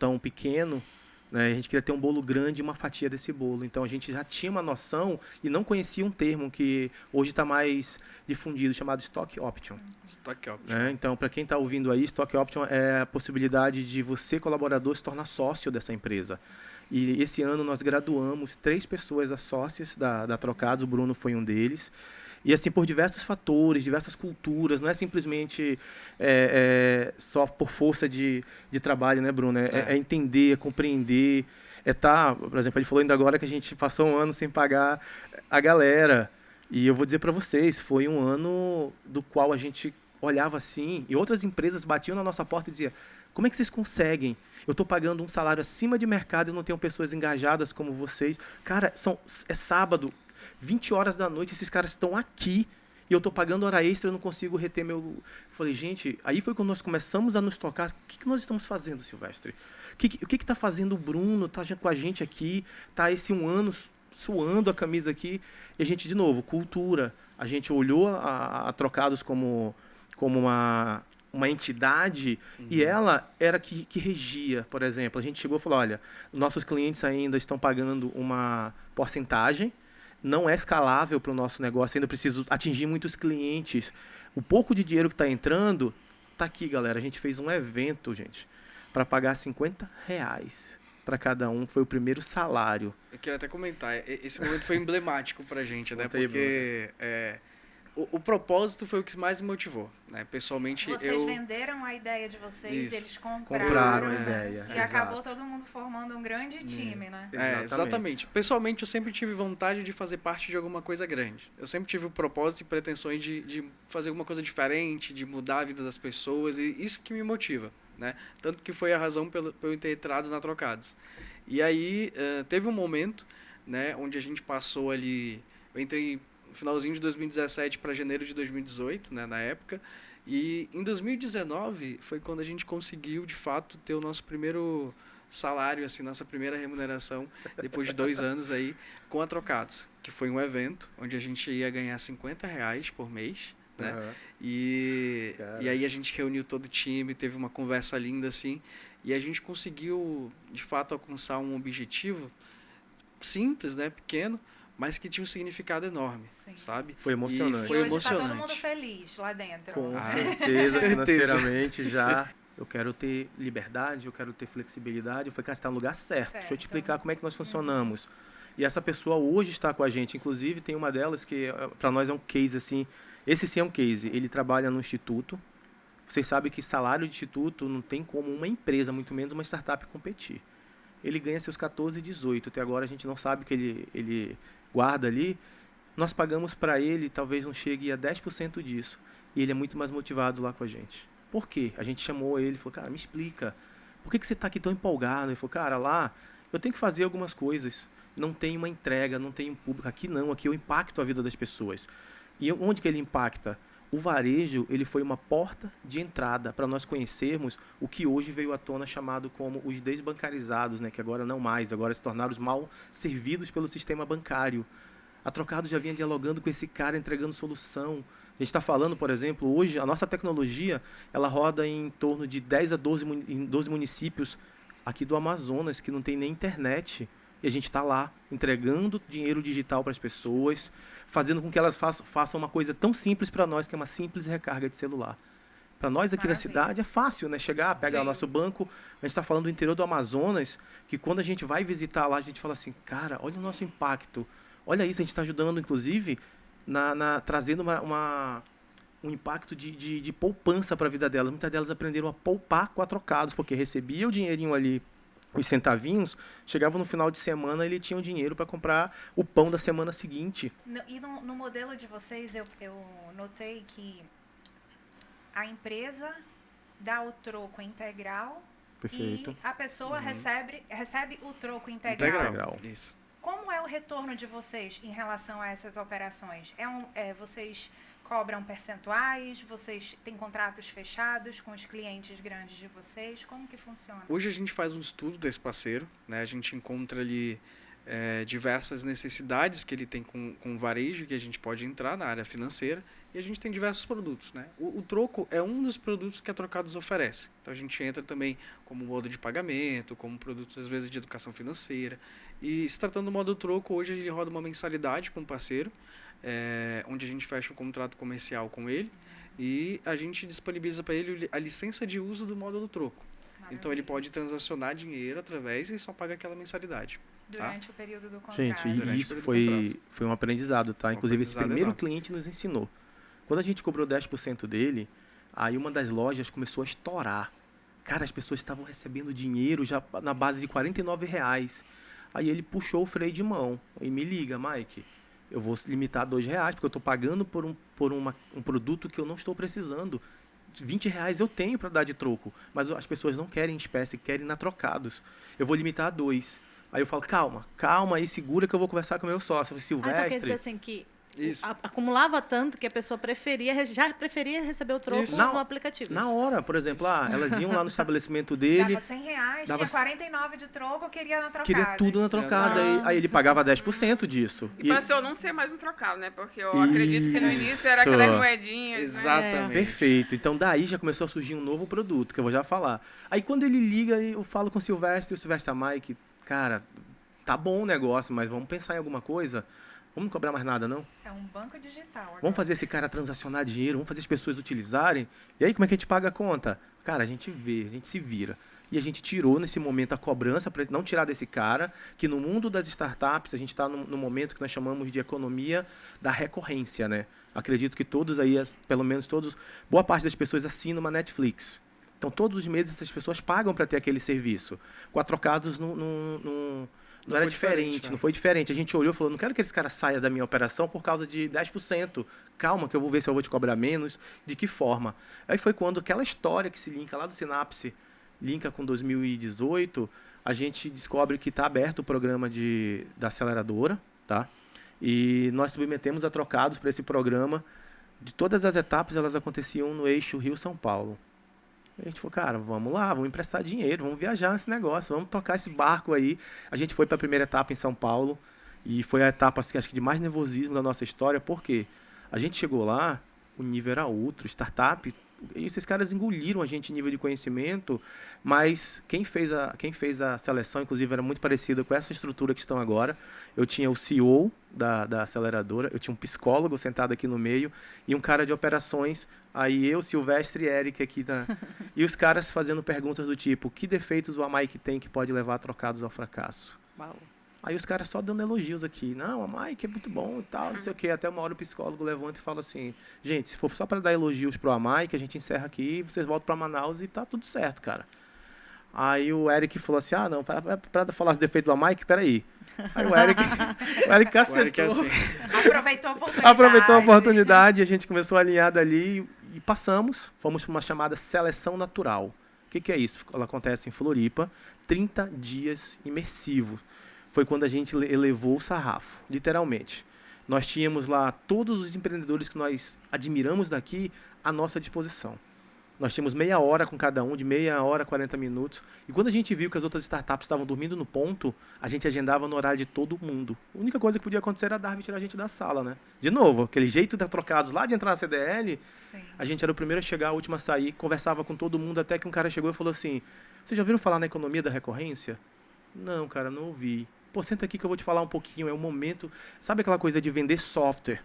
tão pequeno, né? A gente queria ter um bolo grande e uma fatia desse bolo. Então, a gente já tinha uma noção e não conhecia um termo que hoje está mais difundido, chamado Stock Option. Stock Option. Né? Então, para quem está ouvindo aí, Stock Option é a possibilidade de você, colaborador, se tornar sócio dessa empresa. E esse ano nós graduamos 3 pessoas a sócias da Trocados, o Bruno foi um deles. E assim, por diversos fatores, diversas culturas, não é simplesmente só por força de trabalho, né, Bruno? É entender, é compreender, por exemplo, ele falou ainda agora que a gente passou um ano sem pagar a galera. E eu vou dizer para vocês, foi um ano do qual a gente olhava assim, e outras empresas batiam na nossa porta e diziam, como é que vocês conseguem? Eu estou pagando um salário acima de mercado e não tenho pessoas engajadas como vocês. Cara, é sábado, 20 horas da noite, esses caras estão aqui e eu estou pagando hora extra, eu não consigo reter meu... Eu falei, gente, aí foi quando nós começamos a nos tocar. O que nós estamos fazendo, Silvestre? O que está fazendo o Bruno? Está com a gente aqui, está esse um ano suando a camisa aqui. E a gente, de novo, cultura. A gente olhou a Trocados como uma entidade, e ela era que regia, por exemplo. A gente chegou e falou, olha, nossos clientes ainda estão pagando uma porcentagem, não é escalável para o nosso negócio, ainda preciso atingir muitos clientes. O pouco de dinheiro que está entrando, está aqui, galera. A gente fez um evento, gente, para pagar R$50 para cada um. Foi o primeiro salário. Eu quero até comentar, esse momento foi emblemático para a gente, né? Conta aí, porque o propósito foi o que mais me motivou, né? Pessoalmente, Vocês venderam a ideia de vocês, Isso. eles compraram. Compraram a ideia. E exato. acabou todo mundo formando um grande time, né? Exatamente. Pessoalmente, eu sempre tive vontade de fazer parte de alguma coisa grande. Eu sempre tive o propósito e pretensões de fazer alguma coisa diferente, de mudar a vida das pessoas, e isso que me motiva, né? Tanto que foi a razão pelo eu ter entrado na Trocados. E aí, teve um momento, né, onde a gente passou ali... Eu entrei no finalzinho de 2017 para janeiro de 2018, né, na época. E em 2019 foi quando a gente conseguiu, de fato, ter o nosso primeiro salário, assim, nossa primeira remuneração, depois de 2 anos aí, com a Trocados, que foi um evento onde a gente ia ganhar R$50 por mês, né? Uhum. E aí a gente reuniu todo o time, teve uma conversa linda, assim, e a gente conseguiu, de fato, alcançar um objetivo simples, né, pequeno, mas que tinha um significado enorme, Sim. sabe? Foi emocionante. E foi e hoje emocionante. tá todo mundo feliz lá dentro. Com certeza. certeza, financeiramente já. Eu quero ter liberdade, eu quero ter flexibilidade. Eu falei, cara, você está no lugar certo. Deixa eu te explicar como é que nós funcionamos. E essa pessoa hoje está com a gente. Inclusive, tem uma delas que, para nós, é um case, assim. Esse sim é um case. Ele trabalha no instituto. Vocês sabem que salário de instituto não tem como uma empresa, muito menos uma startup, competir. Ele ganha seus 14, 18. Até agora a gente não sabe que ele guarda ali. Nós pagamos para ele, talvez não chegue a 10% disso. E ele é muito mais motivado lá com a gente. Por quê? A gente chamou ele e falou, cara, me explica. Por que você está aqui tão empolgado? Ele falou, cara, lá eu tenho que fazer algumas coisas. Não tem uma entrega, não tem um público. Aqui não, aqui eu impacto a vida das pessoas. E onde que ele impacta? O varejo, ele foi uma porta de entrada para nós conhecermos o que hoje veio à tona chamado como os desbancarizados, né? Que agora não mais, agora se tornaram os mal servidos pelo sistema bancário. A Trocados já vinha dialogando com esse cara, entregando solução. A gente está falando, por exemplo, hoje a nossa tecnologia, ela roda em torno de 10 a 12 municípios aqui do Amazonas, que não tem nem internet. E a gente está lá, entregando dinheiro digital para as pessoas, fazendo com que elas façam uma coisa tão simples para nós, que é uma simples recarga de celular. Para nós aqui na cidade é fácil, né? Chegar, pegar o nosso banco. A gente está falando do interior do Amazonas, que quando a gente vai visitar lá, a gente fala assim, cara, olha o nosso impacto. Olha isso, a gente está ajudando, inclusive, trazendo um impacto de poupança para a vida delas. Muitas delas aprenderam a poupar com a trocados, porque recebia o dinheirinho ali, os centavinhos, chegava no final de semana, ele tinha o dinheiro para comprar o pão da semana seguinte. E no modelo de vocês, eu notei que a empresa dá o troco integral. Perfeito. E a pessoa recebe o troco integral. Integral. Isso. Como é o retorno de vocês em relação a essas operações? Vocês cobram percentuais? Vocês têm contratos fechados com os clientes grandes de vocês? Como que funciona? Hoje a gente faz um estudo desse parceiro, né? A gente encontra ali diversas necessidades que ele tem com o varejo, que a gente pode entrar na área financeira, e a gente tem diversos produtos, né? O troco é um dos produtos que a Trocados oferece. Então a gente entra também como modo de pagamento, como produtos às vezes de educação financeira. E se tratando do modo troco, hoje ele roda uma mensalidade com o parceiro, onde a gente fecha um contrato comercial com ele e a gente disponibiliza para ele a licença de uso do módulo troco. Maravilha. Então ele pode transacionar dinheiro através e só paga aquela mensalidade. Durante o período do contrato. Gente, e Durante isso o foi um aprendizado, tá? Um Inclusive, esse aprendizado primeiro enorme. cliente nos ensinou. Quando a gente cobrou 10% dele, aí uma das lojas começou a estourar. Cara, as pessoas estavam recebendo dinheiro já na base de R$49. Aí ele puxou o freio de mão e me liga, Mike, eu vou limitar a R$2, porque eu estou pagando por um produto que eu não estou precisando. R$20 eu tenho para dar de troco, mas as pessoas não querem em espécie, querem na trocados. Eu vou limitar a 2. Aí eu falo, calma aí, segura que eu vou conversar com o meu sócio. Eu falei, Ah, então quer dizer Silvestre, assim que Isso. acumulava tanto que a pessoa já preferia receber o troco Isso. no aplicativo. na hora, por exemplo, elas iam lá no estabelecimento dele, Dava R$100, dava tinha 49 de troco, eu queria na trocada. queria tudo na trocada. Aí ele pagava 10% disso. E passou a não ser mais um trocado, né? Porque eu acredito que no início era aquelas Isso. moedinhas, né? Exatamente. Perfeito. Então daí já começou a surgir um novo produto, que eu vou já falar. Aí quando ele liga, eu falo com o Silvestre, Mike, cara, tá bom o negócio, mas vamos pensar em alguma coisa. Vamos não cobrar mais nada, não? É um banco digital agora. Vamos fazer esse cara transacionar dinheiro, vamos fazer as pessoas utilizarem. E aí como é que a gente paga a conta? Cara, a gente se vira. E a gente tirou nesse momento a cobrança para não tirar desse cara, que no mundo das startups a gente está no momento que nós chamamos de economia da recorrência, né? Acredito que todos aí, pelo menos todos, boa parte das pessoas assinam uma Netflix. Então todos os meses essas pessoas pagam para ter aquele serviço. Com a Trocados não era foi diferente, diferente, né? não foi diferente. A gente olhou e falou, não quero que esse cara saia da minha operação por causa de 10%. Calma que eu vou ver se eu vou te cobrar menos. De que forma? Aí foi quando aquela história que se linka lá do Synapse, linka com 2018, a gente descobre que está aberto o programa da aceleradora, tá? E nós submetemos a Trocados para esse programa. De todas as etapas, elas aconteciam no eixo Rio-São Paulo. A gente falou, cara, vamos lá, vamos emprestar dinheiro, vamos viajar nesse negócio, vamos tocar esse barco aí. A gente foi para a primeira etapa em São Paulo e foi a etapa, assim, acho que de mais nervosismo da nossa história, porque a gente chegou lá, o nível era outro, startup, e esses caras engoliram a gente em nível de conhecimento, mas quem fez a seleção, inclusive, era muito parecida com essa estrutura que estão agora. Eu tinha o CEO da aceleradora, eu tinha um psicólogo sentado aqui no meio e um cara de operações, aí eu, Silvestre e Eric aqui e os caras fazendo perguntas do tipo, que defeitos o Amike tem que pode levar a Trocados ao fracasso? Uau. Aí os caras só dando elogios aqui. Não, a Mike é muito bom e tal, não sei o quê. Até uma hora o psicólogo levanta e fala assim, gente, se for só para dar elogios pro Mike, a gente encerra aqui, vocês voltam para Manaus e tá tudo certo, cara. Aí o Eric falou assim, não, para falar do defeito do Mike, peraí. Aí o Eric cacetou. O Eric é assim. Aproveitou a oportunidade. Aproveitou a oportunidade, a gente começou a alinhar dali e fomos para uma chamada seleção natural. O que é isso? Ela acontece em Floripa, 30 dias imersivos. Foi quando a gente elevou o sarrafo, literalmente. Nós tínhamos lá todos os empreendedores que nós admiramos daqui à nossa disposição. Nós tínhamos meia hora com cada um, de meia hora a 40 minutos. E quando a gente viu que as outras startups estavam dormindo no ponto, a gente agendava no horário de todo mundo. A única coisa que podia acontecer era a Darby tirar a gente da sala, né? De novo, aquele jeito de Trocados lá de entrar na CDL, Sim. a gente era o primeiro a chegar, a última a sair, conversava com todo mundo, até que um cara chegou e falou assim, vocês já ouviram falar na economia da recorrência? Não, cara, não ouvi. Pô, senta aqui que eu vou te falar um pouquinho, é o momento... Sabe aquela coisa de vender software?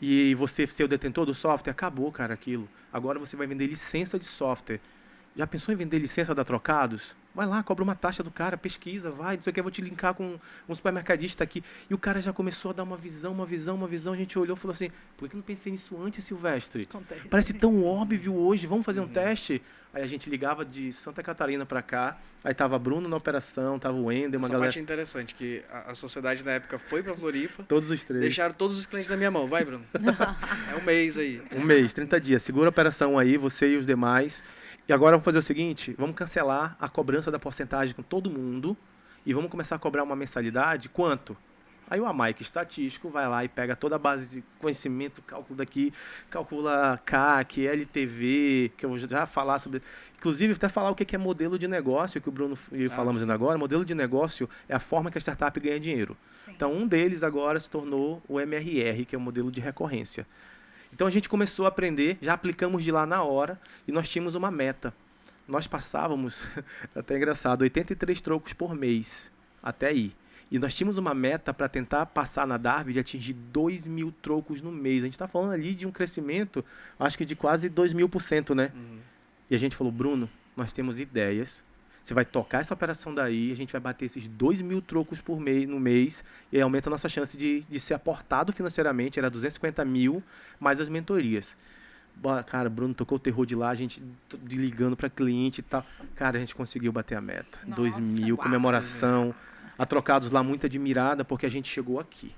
E você ser o detentor do software? Acabou, cara, aquilo. Agora você vai vender licença de software. Já pensou em vender licença da Trocados? Vai lá, cobra uma taxa do cara, pesquisa, vai, não sei o que, eu vou te linkar com um supermercadista aqui. E o cara já começou a dar uma visão. A gente olhou e falou assim, por que eu não pensei nisso antes, Silvestre? Acontece. Parece tão óbvio hoje, vamos fazer um teste? Aí a gente ligava de Santa Catarina para cá, aí tava Bruno na operação, tava o Wender, uma Essa galera... parte é interessante, que a sociedade na época foi pra Floripa, Todos os três. deixaram todos os clientes na minha mão. Vai, Bruno. É um mês aí. Um mês, 30 dias. Segura a operação aí, você e os demais. E agora vamos fazer o seguinte, vamos cancelar a cobrança da porcentagem com todo mundo e vamos começar a cobrar uma mensalidade. Quanto? Aí o Amaica estatístico vai lá e pega toda a base de conhecimento, cálculo daqui, calcula CAC, LTV, que eu vou já falar sobre... Inclusive, até falar o que é modelo de negócio, que o Bruno e eu falamos agora. Modelo de negócio é a forma que a startup ganha dinheiro. Sim. Então, um deles agora se tornou o MRR, que é o modelo de recorrência. Então, a gente começou a aprender, já aplicamos de lá na hora, e nós tínhamos uma meta. Nós passávamos, até engraçado, 83 trocos por mês, até aí. E nós tínhamos uma meta para tentar passar na Darwin de atingir 2.000 trocos no mês. A gente está falando ali de um crescimento, acho que de quase 2.000%, né? E a gente falou, Bruno, nós temos ideias. Você vai tocar essa operação daí, a gente vai bater esses 2.000 trocos por mês, no mês, e aí aumenta a nossa chance de ser aportado financeiramente, era 250 mil, mais as mentorias. Cara, Bruno tocou o terror de lá, a gente ligando para cliente e tal. Cara, a gente conseguiu bater a meta. Nossa, 2.000, uau. comemoração. A Trocados lá muito admirada, porque a gente chegou aqui.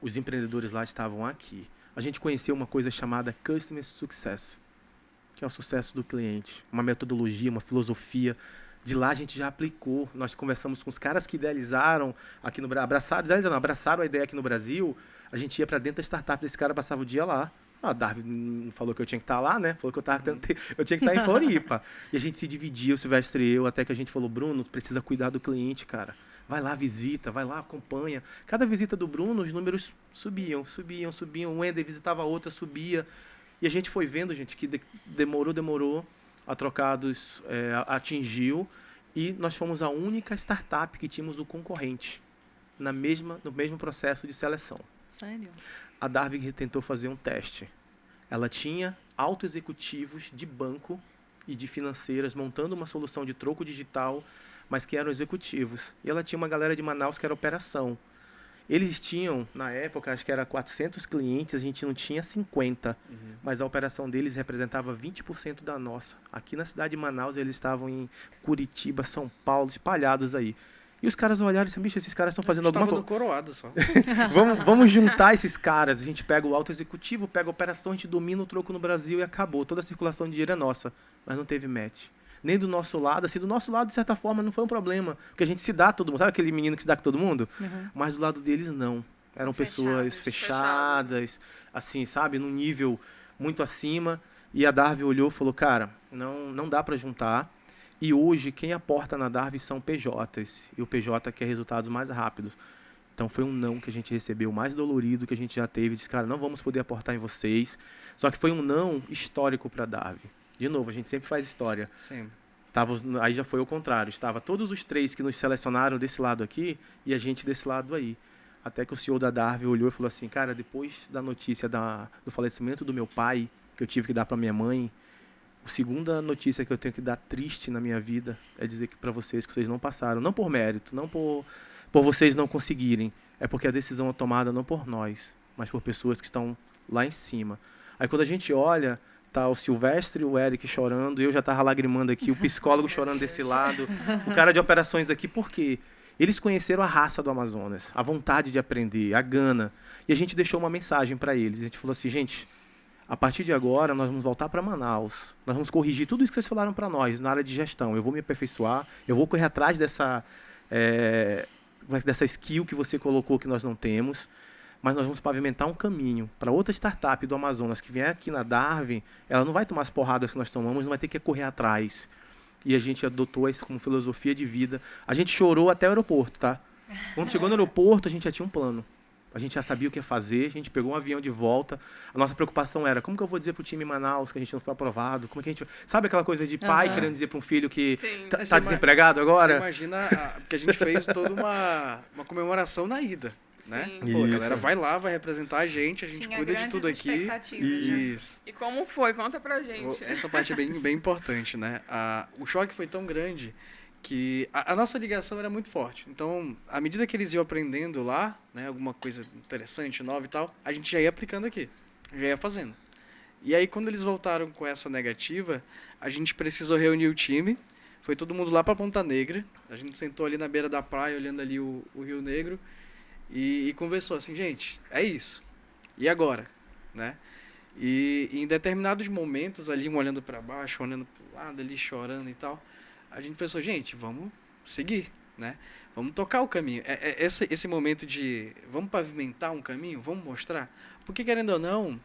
Os empreendedores lá estavam aqui. A gente conheceu uma coisa chamada Customer Success, que é o sucesso do cliente. Uma metodologia, uma filosofia. De lá a gente já aplicou. Nós conversamos com os caras que idealizaram aqui no Brasil. Abraçaram a ideia aqui no Brasil. A gente ia para dentro da startup desse cara, passava o dia lá. A Darwin falou que eu tinha que estar lá, né? Falou que eu tinha que estar em Floripa. E a gente se dividia, o Silvestre e eu, até que a gente falou, Bruno, precisa cuidar do cliente, cara. Vai lá, visita, vai lá, acompanha. Cada visita do Bruno, os números subiam. O Wender visitava a outra, subia. E a gente foi vendo, gente, que demorou. A Trocados atingiu. E nós fomos a única startup que tínhamos o concorrente no mesmo processo de seleção. Sério? A Darwin tentou fazer um teste. Ela tinha altos executivos de banco e de financeiras montando uma solução de troco digital, mas que eram executivos. E ela tinha uma galera de Manaus que era operação. Eles tinham, na época, acho que era 400 clientes, a gente não tinha 50. Mas a operação deles representava 20% da nossa. Aqui na cidade de Manaus, eles estavam em Curitiba, São Paulo, espalhados aí. E os caras olharam e disseram, bicho, esses caras estão fazendo alguma coisa. Coroado só. vamos juntar esses caras. A gente pega o alto executivo, pega a operação, a gente domina o troco no Brasil e acabou. Toda a circulação de dinheiro é nossa. Mas não teve match. Nem do nosso lado, assim, do nosso lado, de certa forma, não foi um problema. Porque a gente se dá a todo mundo. Sabe aquele menino que se dá com todo mundo? Mas do lado deles, não. Eram pessoas fechadas, assim, sabe? Num nível muito acima. E a Darwin olhou e falou, cara, não dá para juntar. E hoje, quem aporta na Darwin são PJs. E o PJ quer resultados mais rápidos. Então, foi um não que a gente recebeu, mais dolorido que a gente já teve. Disse, cara, não vamos poder aportar em vocês. Só que foi um não histórico para a Darwin. De novo, a gente sempre faz história. Sempre. Aí já foi o contrário. Estava todos os três que nos selecionaram desse lado aqui e a gente desse lado aí. Até que o CEO da Darwin olhou e falou assim, cara, depois da notícia do falecimento do meu pai, que eu tive que dar para minha mãe, a segunda notícia que eu tenho que dar triste na minha vida é dizer que para vocês que vocês não passaram. Não por mérito, não por vocês não conseguirem. É porque a decisão é tomada não por nós, mas por pessoas que estão lá em cima. Aí quando a gente olha... Tá o Silvestre e o Eric chorando, eu já tava lagrimando aqui, o psicólogo chorando desse lado, o cara de operações aqui, por quê? Eles conheceram a raça do Amazonas, a vontade de aprender, a gana, e a gente deixou uma mensagem para eles. A gente falou assim, gente, a partir de agora nós vamos voltar para Manaus, nós vamos corrigir tudo isso que vocês falaram para nós na área de gestão, eu vou me aperfeiçoar, eu vou correr atrás dessa skill que você colocou que nós não temos, mas nós vamos pavimentar um caminho para outra startup do Amazonas que vier aqui na Darwin, ela não vai tomar as porradas que nós tomamos, não vai ter que correr atrás. E a gente adotou isso como filosofia de vida. A gente chorou até o aeroporto, tá? Quando chegou no aeroporto, a gente já tinha um plano. A gente já sabia o que ia fazer, a gente pegou um avião de volta. A nossa preocupação era, como que eu vou dizer pro time em Manaus que a gente não foi aprovado? Como é que a gente... Sabe aquela coisa de pai querendo dizer para um filho que tá desempregado agora? Você imagina, porque a gente fez toda uma comemoração na ida. Né? Pô, a galera vai lá, vai representar a gente cuida de tudo aqui. Isso. E como foi? Conta pra gente. Essa parte é bem importante, né? O choque foi tão grande que a nossa ligação era muito forte. Então, à medida que eles iam aprendendo lá, né, alguma coisa interessante, nova e tal, a gente já ia aplicando aqui, já ia fazendo. E aí, quando eles voltaram com essa negativa, a gente precisou reunir o time. Foi todo mundo lá para Ponta Negra. A gente sentou ali na beira da praia, olhando ali o Rio Negro, e conversou assim, gente, é isso. E agora? Né? E em determinados momentos ali, um olhando para baixo, olhando para o lado ali, chorando e tal, a gente pensou, gente, vamos seguir, né? Vamos tocar o caminho. Esse momento de vamos pavimentar um caminho, vamos mostrar. Porque, querendo ou não,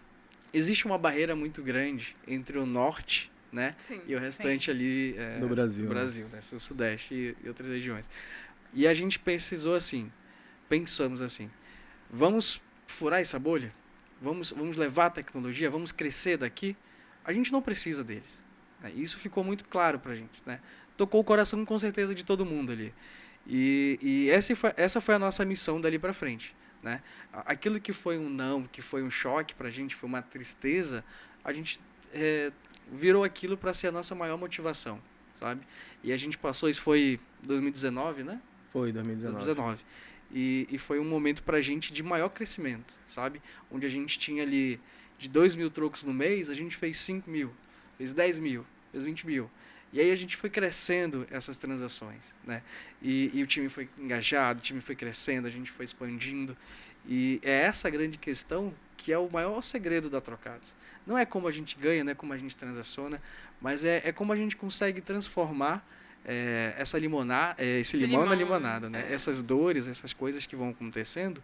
existe uma barreira muito grande entre o norte, né? Sim. E o restante ali Do Brasil, do Brasil, né? O sudeste e outras regiões. E a gente pensamos assim, vamos furar essa bolha? Vamos levar a tecnologia? Vamos crescer daqui? A gente não precisa deles. Né? Isso ficou muito claro pra gente, né? Tocou o coração com certeza de todo mundo ali. E essa foi a nossa missão dali pra frente. Né? Aquilo que foi um não, que foi um choque pra gente, foi uma tristeza, a gente virou aquilo para ser a nossa maior motivação, sabe? E a gente passou, isso foi 2019, né? Foi, 2019. 2019. E foi um momento pra gente de maior crescimento, sabe? Onde a gente tinha ali de 2.000 trocos no mês, a gente fez 5.000, fez 10.000, fez 20.000. E aí a gente foi crescendo essas transações, né? E o time foi engajado, o time foi crescendo, a gente foi expandindo. E é essa grande questão que é o maior segredo da Trocados. Não é como a gente ganha, não é como a gente transaciona, mas é como a gente consegue transformar esse limão na limonada, né? Essas dores, essas coisas que vão acontecendo.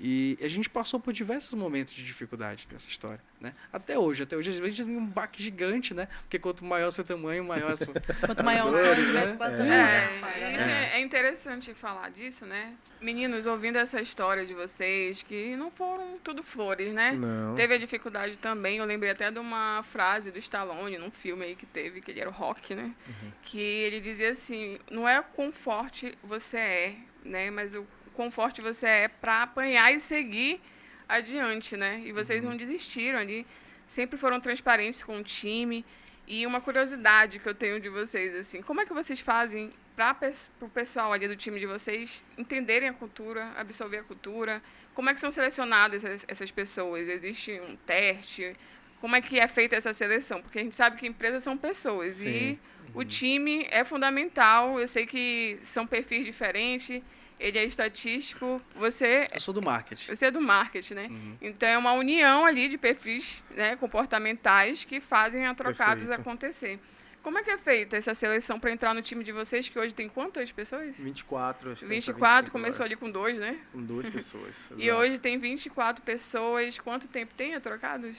E a gente passou por diversos momentos de dificuldade nessa história, né? Até hoje, às vezes a gente tem um baque gigante, né? Porque quanto maior o seu tamanho, maior a sua... Quanto maior o sonho, mais quase Isso é interessante falar disso, né? Meninos, ouvindo essa história de vocês, que não foram tudo flores, né? Não. Teve a dificuldade também, eu lembrei até de uma frase do Stallone, num filme aí que teve, que ele era o Rock, né? Que ele dizia assim, não é quão forte você é, né? Mas o quão forte você é para apanhar e seguir adiante, né? E vocês não desistiram ali, sempre foram transparentes com o time. E uma curiosidade que eu tenho de vocês, assim, como é que vocês fazem para o pessoal ali do time de vocês entenderem a cultura, absorver a cultura? Como é que são selecionadas essas pessoas? Existe um teste? Como é que é feita essa seleção? Porque a gente sabe que empresas são pessoas. Sim. E o time é fundamental. Eu sei que são perfis diferentes. Ele é estatístico, Eu sou do marketing. você é do marketing, né? Então é uma união ali de perfis, né, comportamentais que fazem a Trocados Perfeito. acontecer. Como é que é feita essa seleção para entrar no time de vocês, que hoje tem quantas pessoas? 24, acho que 24, começou ali com 2, né? com 2 pessoas. E exato. hoje tem 24 pessoas. Quanto tempo tem a Trocados?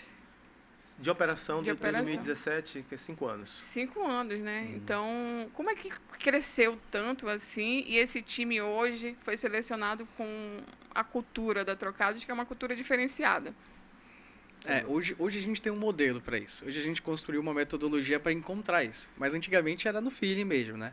De operação, De de operação. 2017, que é 5 anos. 5 anos, né? Então, como é que cresceu tanto assim? E esse time hoje foi selecionado com a cultura da Trocados, que é uma cultura diferenciada. Hoje a gente tem um modelo para isso. Hoje a gente construiu uma metodologia para encontrar isso. Mas antigamente era no feeling mesmo, né?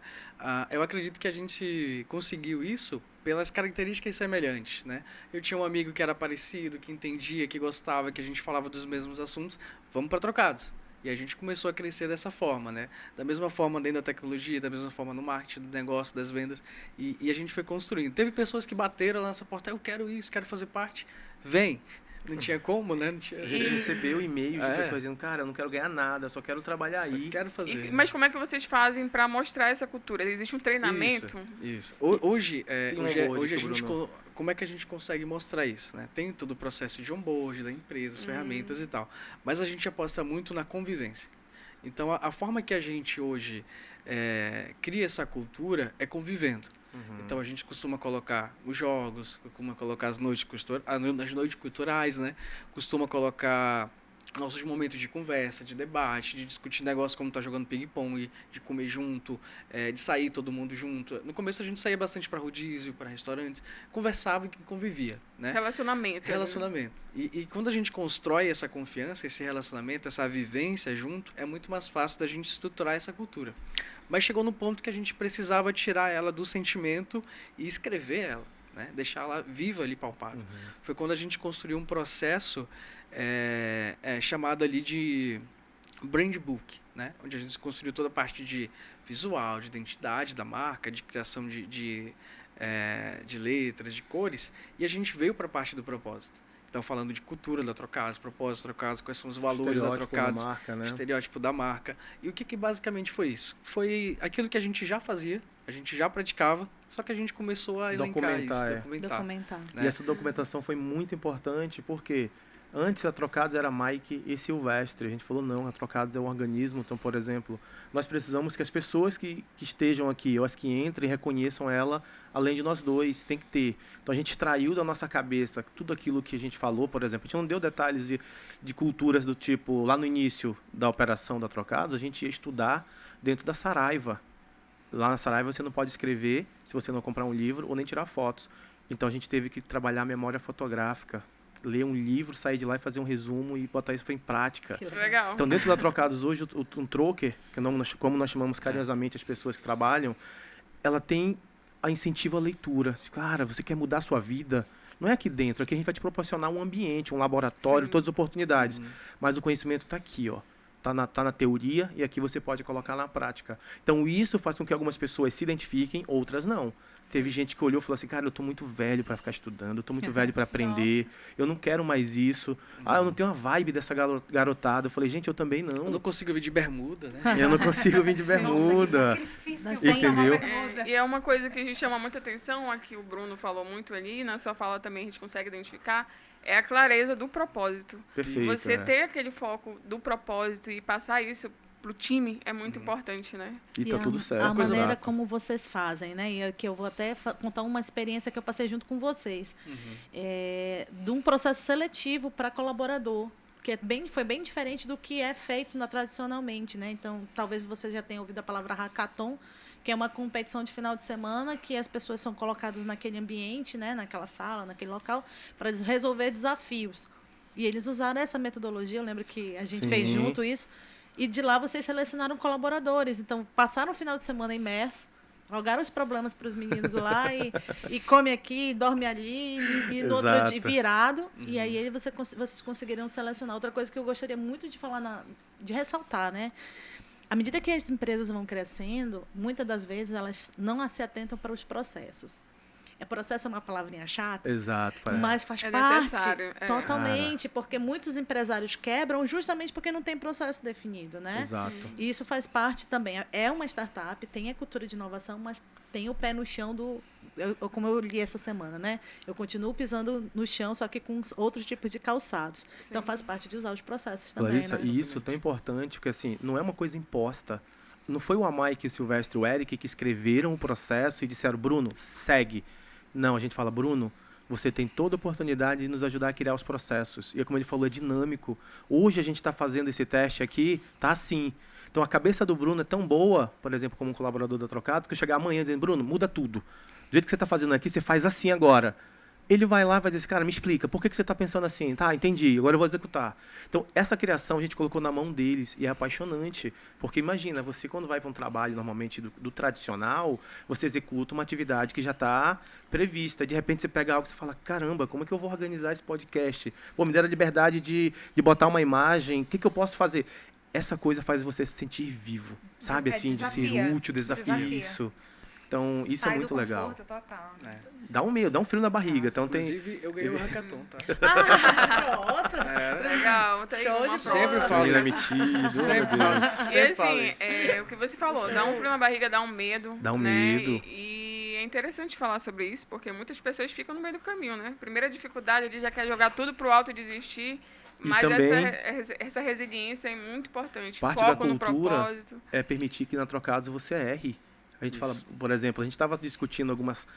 Eu acredito que a gente conseguiu isso pelas características semelhantes, né? Eu tinha um amigo que era parecido, que entendia, que gostava, que a gente falava dos mesmos assuntos. Vamos para Trocados. E a gente começou a crescer dessa forma, né? Da mesma forma dentro da tecnologia, da mesma forma no marketing, do negócio, das vendas. E a gente foi construindo. Teve pessoas que bateram lá nessa porta, eu quero isso, quero fazer parte. Vem. Não tinha como, né? Não tinha... A gente recebeu e-mails de pessoas dizendo, cara, eu não quero ganhar nada, só quero trabalhar Só aí. quero fazer. Mas como é que vocês fazem para mostrar essa cultura? Existe um treinamento? Isso. Hoje Tem um a onboard, gente... Bruno. Como é que a gente consegue mostrar isso, né? Tem todo o processo de onboard da empresa, as ferramentas e tal. Mas a gente aposta muito na convivência. Então, a forma que a gente hoje cria essa cultura é convivendo. Então, a gente costuma colocar os jogos, costuma colocar as noites culturais, né? Costuma colocar nossos momentos de conversa, de debate, de discutir negócio como tá jogando ping-pong, de comer junto, de sair todo mundo junto. No começo a gente saía bastante para rodízio, para restaurantes, conversava e convivia, né? Relacionamento. Relacionamento. E quando a gente constrói essa confiança, esse relacionamento, essa vivência junto, é muito mais fácil da gente estruturar essa cultura. Mas chegou no ponto que a gente precisava tirar ela do sentimento e escrever ela, né? Deixar ela viva ali, palpável. Foi quando a gente construiu um processo chamado ali de brand book, né? Onde a gente construiu toda a parte de visual, de identidade da marca, de criação de letras, de cores, e a gente veio para a parte do propósito. Então, falando de cultura da Trocados, propósito da Trocados, quais são os valores da Trocados, da marca, né? estereótipo da marca. E o que basicamente foi isso? Foi aquilo que a gente já fazia, a gente já praticava, só que a gente começou a elencar isso, documentar. Documentar. Né? E essa documentação foi muito importante porque antes a Trocados era Mike e Silvestre. A gente falou, não, a Trocados é um organismo. Então, por exemplo, nós precisamos que as pessoas que estejam aqui, ou as que entrem, reconheçam ela, além de nós dois, tem que ter. Então, a gente extraiu da nossa cabeça tudo aquilo que a gente falou, por exemplo. A gente não deu detalhes de culturas do tipo, lá no início da operação da Trocados, a gente ia estudar dentro da Saraiva. Lá na Saraiva você não pode escrever se você não comprar um livro ou nem tirar fotos. Então, a gente teve que trabalhar a memória fotográfica, ler um livro, sair de lá e fazer um resumo e botar isso em prática. Que Legal. Então, dentro da Trocados hoje, um troker, que como nós chamamos carinhosamente as pessoas que trabalham, ela tem a incentivo à leitura. Cara, você quer mudar a sua vida? Não é aqui dentro, aqui a gente vai te proporcionar um ambiente, um laboratório, Sim. todas as oportunidades. Mas o conhecimento está aqui, ó. Tá na teoria e aqui você pode colocar na prática. Então, isso faz com que algumas pessoas se identifiquem, outras não. Teve gente que olhou e falou assim, cara, eu tô muito velho para ficar estudando, eu tô muito velho para aprender, eu não quero mais isso. Eu não tenho uma vibe dessa garotada. Eu falei, gente, eu também Eu não. não consigo vir de bermuda, né? Eu não consigo vir de bermuda. Mas Entendeu? E é uma coisa que a gente chama muita atenção, aqui o Bruno falou muito ali, na sua fala também a gente consegue identificar, é a clareza do propósito. Perfeito. Você ter aquele foco do propósito e passar isso pro time é muito importante, né? E tá tudo certo. A maneira exato. como vocês fazem, né? E aqui eu vou até contar uma experiência que eu passei junto com vocês. De um processo seletivo para colaborador, que foi bem diferente do que é feito tradicionalmente, né? Então, talvez você já tenha ouvido a palavra hackathon, que é uma competição de final de semana que as pessoas são colocadas naquele ambiente, né? Naquela sala, naquele local, para resolver desafios. E eles usaram essa metodologia, eu lembro que a gente fez junto isso, e de lá vocês selecionaram colaboradores. Então, passaram o final de semana imerso, jogaram os problemas para os meninos lá e come aqui, dorme ali, e no outro dia virado. E aí vocês conseguiriam selecionar. Outra coisa que eu gostaria muito de falar, de ressaltar, né? À medida que as empresas vão crescendo, muitas das vezes elas não se atentam para os processos. Processo é uma palavrinha chata, Exato. mas faz É parte necessário, totalmente, porque muitos empresários quebram justamente porque não tem processo definido, né? Exato. E isso faz parte também. É uma startup, tem a cultura de inovação, mas tem o pé no chão como eu li essa semana, né? Eu continuo pisando no chão, só que com outros tipos de calçados. Então faz parte de usar os processos também, Clarissa, né? e isso é tão importante, porque assim, não é uma coisa imposta. Não foi o Amai, o Silvestre e o Eric que escreveram o processo e disseram, Bruno, segue. Não, a gente fala, Bruno, você tem toda a oportunidade de nos ajudar a criar os processos. E como ele falou, é dinâmico. Hoje a gente está fazendo esse teste aqui, tá assim. Então a cabeça do Bruno é tão boa, por exemplo, como um colaborador da Trocados, que eu chegar amanhã dizendo, Bruno, muda tudo. Do jeito que você está fazendo aqui, você faz assim agora. Ele vai lá e vai dizer assim, cara, me explica, por que você está pensando assim? Tá, entendi, agora eu vou executar. Então, essa criação a gente colocou na mão deles e é apaixonante. Porque imagina, você quando vai para um trabalho normalmente do tradicional, você executa uma atividade que já está prevista. De repente você pega algo e você fala, caramba, como é que eu vou organizar esse podcast? Pô, me deram a liberdade de botar uma imagem, o que eu posso fazer? Essa coisa faz você se sentir vivo, sabe? Assim, de ser útil, desafio isso. Então, isso é muito legal. Total. Dá um medo, dá um frio na barriga. Então Inclusive, eu ganhei o hackathon, tá? Pronto. Legal, tem Show uma de prova. Sempre falo Menina isso. metido, Sempre meu Deus. falo. E Sempre falo assim, isso. o que você falou, dá um frio na barriga, dá um medo. Dá um né? medo. E é interessante falar sobre isso, porque muitas pessoas ficam no meio do caminho, né? Primeira dificuldade, ele já quer jogar tudo pro alto e desistir. E Mas também- essa resiliência é muito importante. Parte Foco da no cultura propósito. é permitir que na Trocados você erre. A gente fala, por exemplo, a gente estava discutindo algumas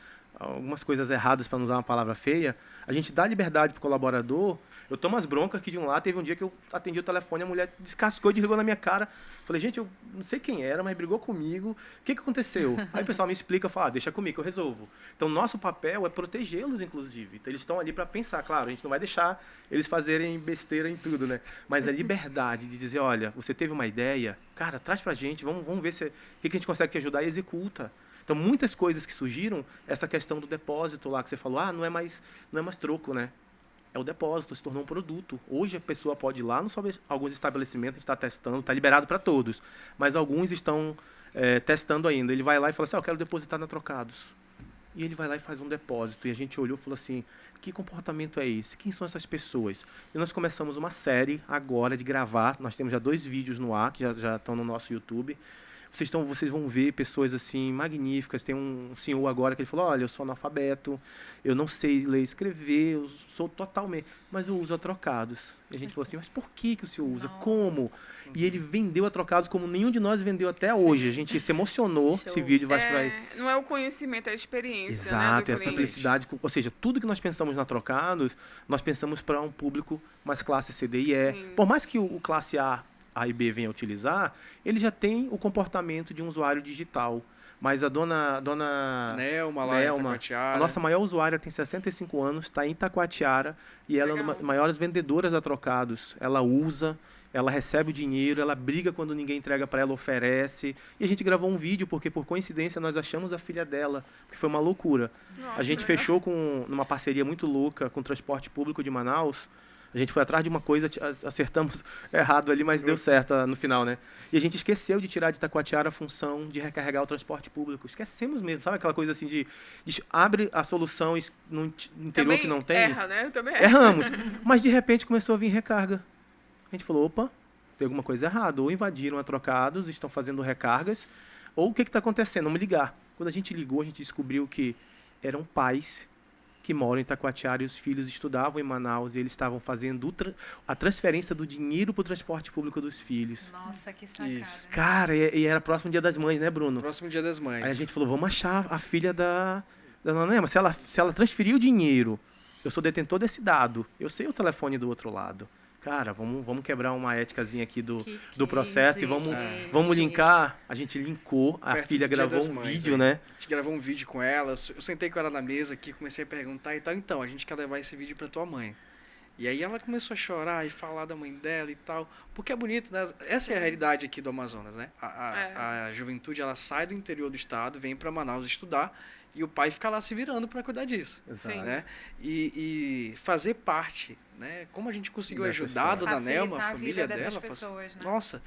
coisas erradas, para não usar uma palavra feia. A gente dá liberdade pro colaborador. Eu tomo as broncas aqui de um lado. Teve um dia que eu atendi o telefone, a mulher descascou e desligou na minha cara. Falei, gente, eu não sei quem era, mas brigou comigo. O que aconteceu? Aí o pessoal me explica, eu falo, deixa comigo, que eu resolvo. Então, nosso papel é protegê-los, inclusive. Então, eles estão ali para pensar. Claro, a gente não vai deixar eles fazerem besteira em tudo, né? Mas a liberdade de dizer, olha, você teve uma ideia, cara, traz pra gente, vamos ver o que a gente consegue te ajudar e executa. Então, muitas coisas que surgiram, essa questão do depósito lá que você falou, não é mais troco, né? é o depósito, se tornou um produto. Hoje a pessoa pode ir lá, alguns estabelecimentos está testando, está liberado para todos, mas alguns estão testando ainda. Ele vai lá e fala assim, eu quero depositar na Trocados. E ele vai lá e faz um depósito. E a gente olhou e falou assim, que comportamento é esse? Quem são essas pessoas? E nós começamos uma série agora de gravar. Nós temos já 2 vídeos no ar, que já estão no nosso YouTube. Vocês vão ver pessoas assim magníficas. Tem um senhor agora que ele falou, olha, eu sou analfabeto, eu não sei ler e escrever, eu sou totalmente, mas eu uso a Trocados. E a gente falou assim, mas por que o senhor usa? Nossa. Como? E ele vendeu a Trocados como nenhum de nós vendeu até hoje. A gente se emocionou. Show. Esse vídeo acho que vai... Não é o conhecimento, é a experiência. Exato, né, é a do cliente. simplicidade. Ou seja, tudo que nós pensamos na Trocados, nós pensamos para um público mais classe C, D e E. Sim. Por mais que o classe A e B venha utilizar, ele já tem o comportamento de um usuário digital. Mas a dona Nelma lá em Nelma, Itacoatiara. a nossa maior usuária tem 65 anos, está em Itacoatiara e ela é uma Legal. das maiores vendedoras da Trocados. Ela usa, ela recebe o dinheiro, ela briga quando ninguém entrega para ela, oferece. E a gente gravou um vídeo porque, por coincidência, nós achamos a filha dela, que foi uma loucura. Nossa, A gente legal. fechou numa parceria muito louca com o transporte público de Manaus. A gente foi atrás de uma coisa, acertamos errado ali, mas deu certo no final, né? E a gente esqueceu de tirar de Itacoatiara a função de recarregar o transporte público. Esquecemos mesmo, sabe aquela coisa assim de abre a solução no interior Também que não tem? erra, né? Também erra. Erramos. Mas de repente começou a vir recarga. A gente falou, opa, tem alguma coisa errada. Ou invadiram a Trocados, estão fazendo recargas, ou o que está acontecendo? Vamos ligar. Quando a gente ligou, a gente descobriu que eram pais que moram em Itacoatiara e os filhos estudavam em Manaus e eles estavam fazendo a transferência do dinheiro para o transporte público dos filhos. Nossa, que sacada. Isso. Cara, e era próximo Dia das Mães, né, Bruno? Próximo Dia das Mães. Aí a gente falou, vamos achar a filha da dona Nema. Se ela transferir o dinheiro, eu sou detentor desse dado, eu sei o telefone do outro lado. Cara, vamos quebrar uma éticazinha aqui do processo e vamos linkar. A gente linkou, a Perto filha do Dia gravou das um Mães, vídeo, aí. né? A gente gravou um vídeo com ela, eu sentei com ela na mesa aqui, comecei a perguntar e tal. Então, a gente quer levar esse vídeo pra tua mãe. E aí ela começou a chorar e falar da mãe dela e tal. Porque é bonito, né? Essa é a realidade aqui do Amazonas, né? A juventude, ela sai do interior do estado, vem pra Manaus estudar e o pai fica lá se virando pra cuidar disso. Sim. Né? E fazer parte, né? Como a gente conseguiu Dessa ajudar a história. dona Nelma, a Facilitar a família vida dessas dela. pessoas, né? Nossa,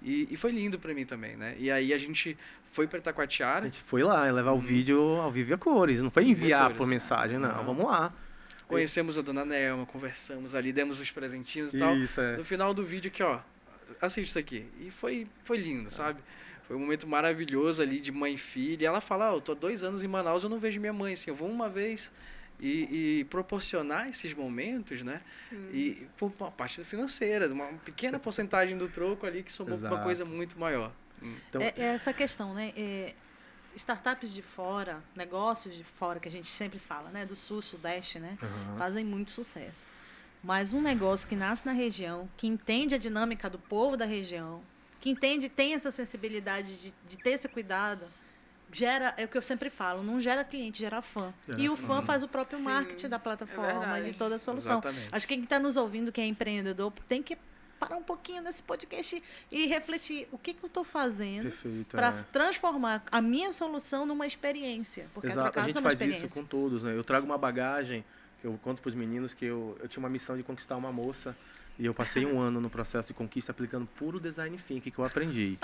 e foi lindo pra mim também, né? E aí a gente foi pra A Itacoatiara, gente foi lá levar o vídeo ao vivo e a cores. Não foi enviar cores. por mensagem, não. Vamos lá. conhecemos a dona Nelma, conversamos ali, demos os presentinhos e tal. Isso, é. No final do vídeo aqui, ó, assiste isso aqui. E foi lindo, sabe? Foi um momento maravilhoso ali de mãe e filha. E ela fala, eu tô há 2 anos em Manaus, eu não vejo minha mãe, assim, eu vou uma vez e proporcionar esses momentos, né? Sim. E por uma parte financeira, uma pequena porcentagem do troco ali que somou pra uma Exato. coisa muito maior. Então, É essa questão, né? Startups de fora, negócios de fora, que a gente sempre fala, né? Do sul, sudeste, né? aham. Fazem muito sucesso. Mas um negócio que nasce na região, que entende a dinâmica do povo da região, que entende, tem essa sensibilidade de ter esse cuidado, gera, é o que eu sempre falo, não gera cliente, gera fã. Gera E o fã. fã faz o próprio Sim, marketing da é plataforma, verdade. de toda a solução. Exatamente. Acho que quem está nos ouvindo, que é empreendedor, tem que parar um pouquinho nesse podcast e refletir o que eu estou fazendo Perfeito. para é. transformar a minha solução numa experiência. Porque Exato, a Trocados gente é uma faz experiência. isso com todos, né? Eu trago uma bagagem, eu conto para os meninos que eu tinha uma missão de conquistar uma moça e eu passei 1 ano no processo de conquista aplicando puro design thinking que eu aprendi.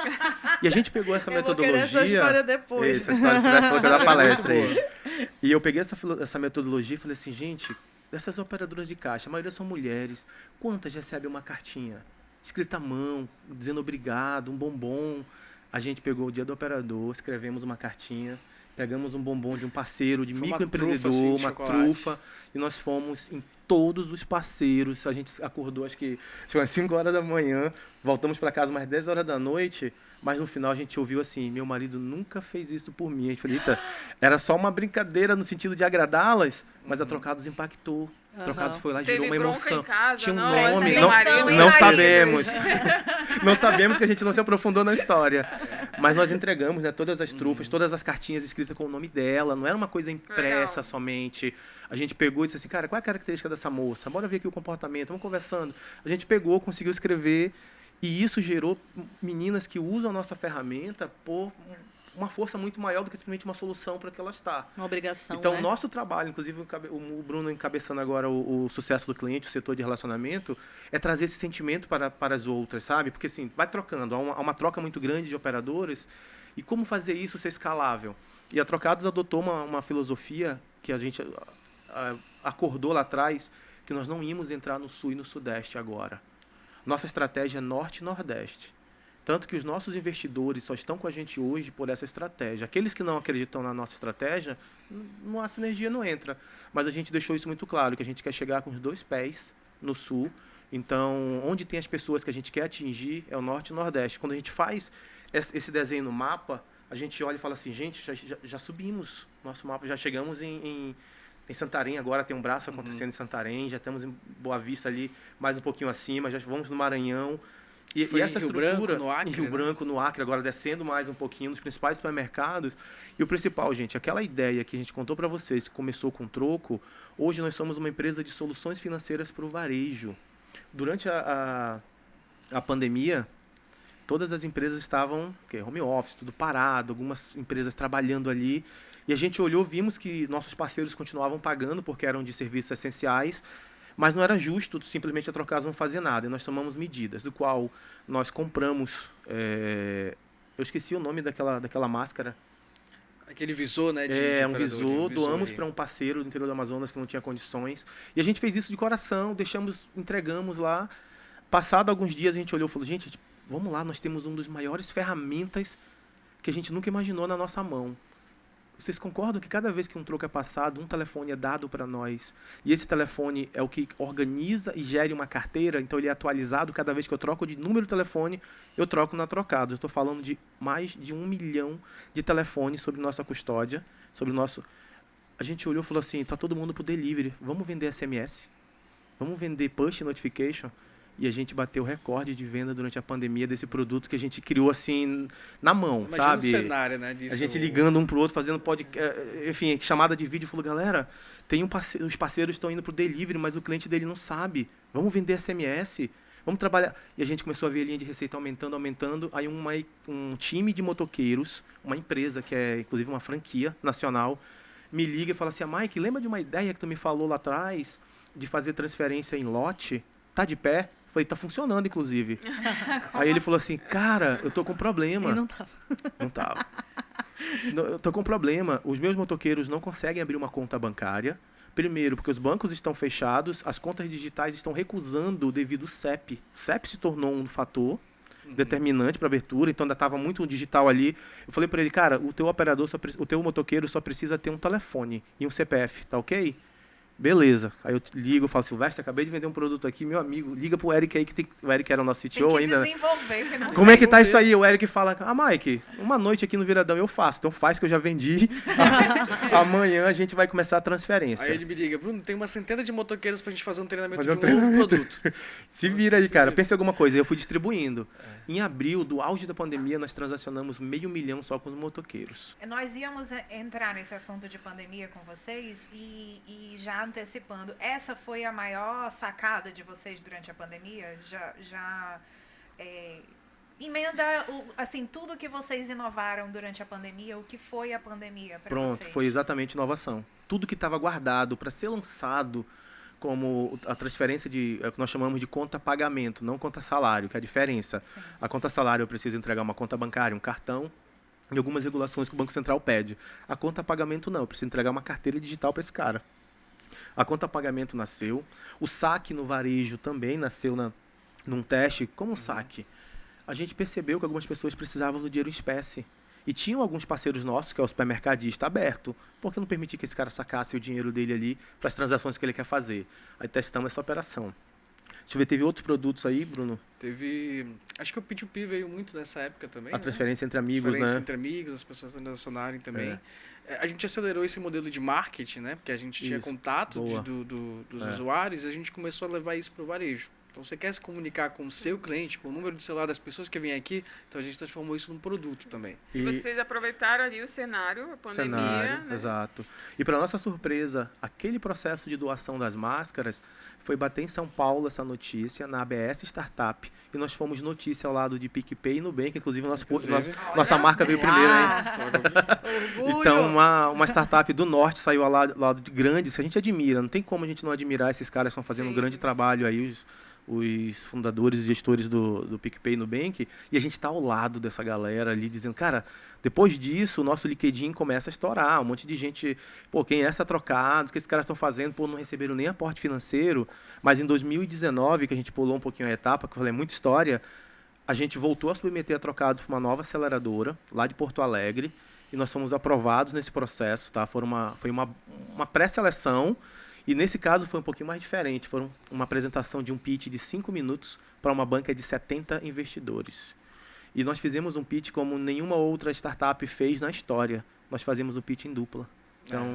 E a gente pegou essa Eu vou metodologia... querer essa história depois. Essa história você vai colocar na Muito palestra boa. aí. E eu peguei essa metodologia e falei assim, gente, dessas operadoras de caixa, a maioria são mulheres, quantas recebem uma cartinha escrita à mão, dizendo obrigado, um bombom? A gente pegou o dia do operador, escrevemos uma cartinha, pegamos um bombom de um parceiro, de Foi uma microempreendedor, trufa, assim, de uma chocolate. trufa, e nós fomos em todos os parceiros. A gente acordou, acho que foi às 5 horas da manhã, voltamos para casa umas 10 horas da noite, mas no final a gente ouviu assim, meu marido nunca fez isso por mim. A gente falou, eita, era só uma brincadeira no sentido de agradá-las, mas a Trocados impactou. A Trocados foi lá, gerou Teve uma bronca emoção. em casa, Tinha um não, nome, sem não, marido, sem não marido. sabemos. Não sabemos que a gente não se aprofundou na história. Mas nós entregamos, né, todas as trufas, todas as cartinhas escritas com o nome dela. Não era uma coisa impressa Legal. somente. A gente pegou e disse assim, cara, qual é a característica dessa moça? Bora ver aqui o comportamento, vamos conversando. A gente pegou, conseguiu escrever. E isso gerou meninas que usam a nossa ferramenta por uma força muito maior do que simplesmente uma solução para que ela está. Uma obrigação, Então, né? o nosso trabalho, inclusive o Bruno encabeçando agora o sucesso do cliente, o setor de relacionamento, é trazer esse sentimento para as outras, sabe? Porque, assim, vai trocando, há uma troca muito grande de operadores, e como fazer isso ser escalável? E a Trocados adotou uma filosofia que a gente acordou lá atrás, que nós não íamos entrar no Sul e no Sudeste agora. Nossa estratégia é Norte e Nordeste. Tanto que os nossos investidores só estão com a gente hoje por essa estratégia. Aqueles que não acreditam na nossa estratégia, a sinergia não entra. Mas a gente deixou isso muito claro, que a gente quer chegar com os 2 pés no Sul. Então, onde tem as pessoas que a gente quer atingir é o Norte e o Nordeste. Quando a gente faz esse desenho no mapa, a gente olha e fala assim, gente, já subimos nosso mapa, já chegamos em Santarém, agora tem um braço acontecendo em Santarém, já estamos em Boa Vista ali, mais um pouquinho acima, já vamos no Maranhão. E essa em Rio estrutura, Branco, no Acre, em Rio Branco, no Acre, agora descendo mais um pouquinho, nos principais supermercados. E o principal, gente, aquela ideia que a gente contou para vocês, que começou com troco, hoje nós somos uma empresa de soluções financeiras para o varejo. Durante a pandemia, todas as empresas estavam, home office, tudo parado, algumas empresas trabalhando ali. E a gente olhou, vimos que nossos parceiros continuavam pagando, porque eram de serviços essenciais, mas não era justo simplesmente a Trocados não fazer nada. E nós tomamos medidas, do qual nós compramos... eu esqueci o nome daquela máscara. Aquele visor, né? Um visor, doamos para um parceiro do interior do Amazonas que não tinha condições. E a gente fez isso de coração, entregamos lá. Passado alguns dias, a gente olhou e falou, gente, vamos lá, nós temos uma das maiores ferramentas que a gente nunca imaginou na nossa mão. Vocês concordam que cada vez que um troco é passado, um telefone é dado para nós, e esse telefone é o que organiza e gere uma carteira, então ele é atualizado cada vez que eu troco de número de telefone, eu troco na Trocados. Eu estou falando de mais de 1 milhão de telefones sobre nossa custódia, sobre o nosso... A gente olhou e falou assim, tá todo mundo pro delivery, vamos vender SMS, vamos vender push notification, e a gente bateu recorde de venda durante a pandemia desse produto que a gente criou assim, na mão, Imagina sabe? o cenário, né, disso. A gente ligando um pro outro, fazendo enfim, chamada de vídeo, falou, galera, os parceiros estão indo pro delivery, mas o cliente dele não sabe. Vamos vender SMS, vamos trabalhar. E a gente começou a ver a linha de receita aumentando. Aí um time de motoqueiros, uma empresa que é inclusive uma franquia nacional, me liga e fala assim, Mike, lembra de uma ideia que tu me falou lá atrás, de fazer transferência em lote? Tá de pé? Falei, tá funcionando, inclusive. Aí ele falou assim, cara, eu tô com problema. E não tava. Não tava. Eu tô com problema. Os meus motoqueiros não conseguem abrir uma conta bancária. Primeiro, porque os bancos estão fechados, as contas digitais estão recusando devido ao CEP. O CEP se tornou um fator determinante para abertura, então ainda estava muito digital ali. Eu falei para ele, cara, o teu motoqueiro só precisa ter um telefone e um CPF, tá ok? Beleza. Aí eu ligo, falo, Silvestre, acabei de vender um produto aqui, meu amigo, liga pro Eric aí, o Eric era o nosso CTO ainda. Como é que tá isso aí? O Eric fala, Mike, uma noite aqui no Viradão eu faço, então faz que eu já vendi. Amanhã a gente vai começar a transferência. Aí ele me liga, Bruno, tem uma centena de motoqueiros pra gente fazer um treinamento de um novo produto. Se vira aí, cara, pensa em alguma coisa. Eu fui distribuindo. Em abril, do auge da pandemia, nós transacionamos 500 mil só com os motoqueiros. Nós íamos entrar nesse assunto de pandemia com vocês e já antecipando, essa foi a maior sacada de vocês durante a pandemia? Emenda assim, tudo que vocês inovaram durante a pandemia, o que foi a pandemia para vocês? Pronto, foi exatamente inovação. Tudo que estava guardado para ser lançado como a transferência é o que nós chamamos de conta pagamento, não conta salário, que é a diferença. Sim. A conta salário eu preciso entregar uma conta bancária, um cartão e algumas regulações que o Banco Central pede. A conta pagamento não, eu preciso entregar uma carteira digital para esse cara. A conta pagamento nasceu, o saque no varejo também nasceu num teste como um saque. A gente percebeu que algumas pessoas precisavam do dinheiro em espécie. E tinham alguns parceiros nossos, que é o supermercadista aberto, por que não permitir que esse cara sacasse o dinheiro dele ali para as transações que ele quer fazer? Aí testamos essa operação. Deixa eu ver, teve outros produtos aí, Bruno? Teve... Acho que o P2P veio muito nessa época também, a transferência entre amigos, transferência entre amigos, as pessoas transacionarem também. A gente acelerou esse modelo de marketing, né? Porque a gente tinha contato dos usuários e a gente começou a levar isso para o varejo. Então, você quer se comunicar com o seu cliente, com o número de celular das pessoas que vêm aqui, então a gente transformou isso num produto também. E vocês aproveitaram ali o cenário, a pandemia, cenário, né? exato. E para nossa surpresa, aquele processo de doação das máscaras foi bater em São Paulo essa notícia, na ABS Startup. E nós fomos notícia ao lado de PicPay e Nubank, inclusive, nossa marca veio primeiro, hein? Orgulho. Então, uma startup do norte saiu ao lado de grandes, que a gente admira. Não tem como a gente não admirar esses caras que estão fazendo um grande trabalho aí, os fundadores e gestores do PicPay e Nubank, e a gente está ao lado dessa galera ali, dizendo, cara, depois disso, o nosso LinkedIn começa a estourar, um monte de gente, pô, quem é essa Trocados, o que esses caras estão fazendo, pô, não receberam nem aporte financeiro, mas em 2019, que a gente pulou um pouquinho a etapa, que eu falei, muita história, a gente voltou a submeter a Trocados para uma nova aceleradora, lá de Porto Alegre, e nós fomos aprovados nesse processo, tá? Foi uma pré-seleção. E nesse caso foi um pouquinho mais diferente. Foi uma apresentação de um pitch de 5 minutos para uma banca de 70 investidores. E nós fizemos um pitch como nenhuma outra startup fez na história. Nós fazemos o pitch em dupla. Então,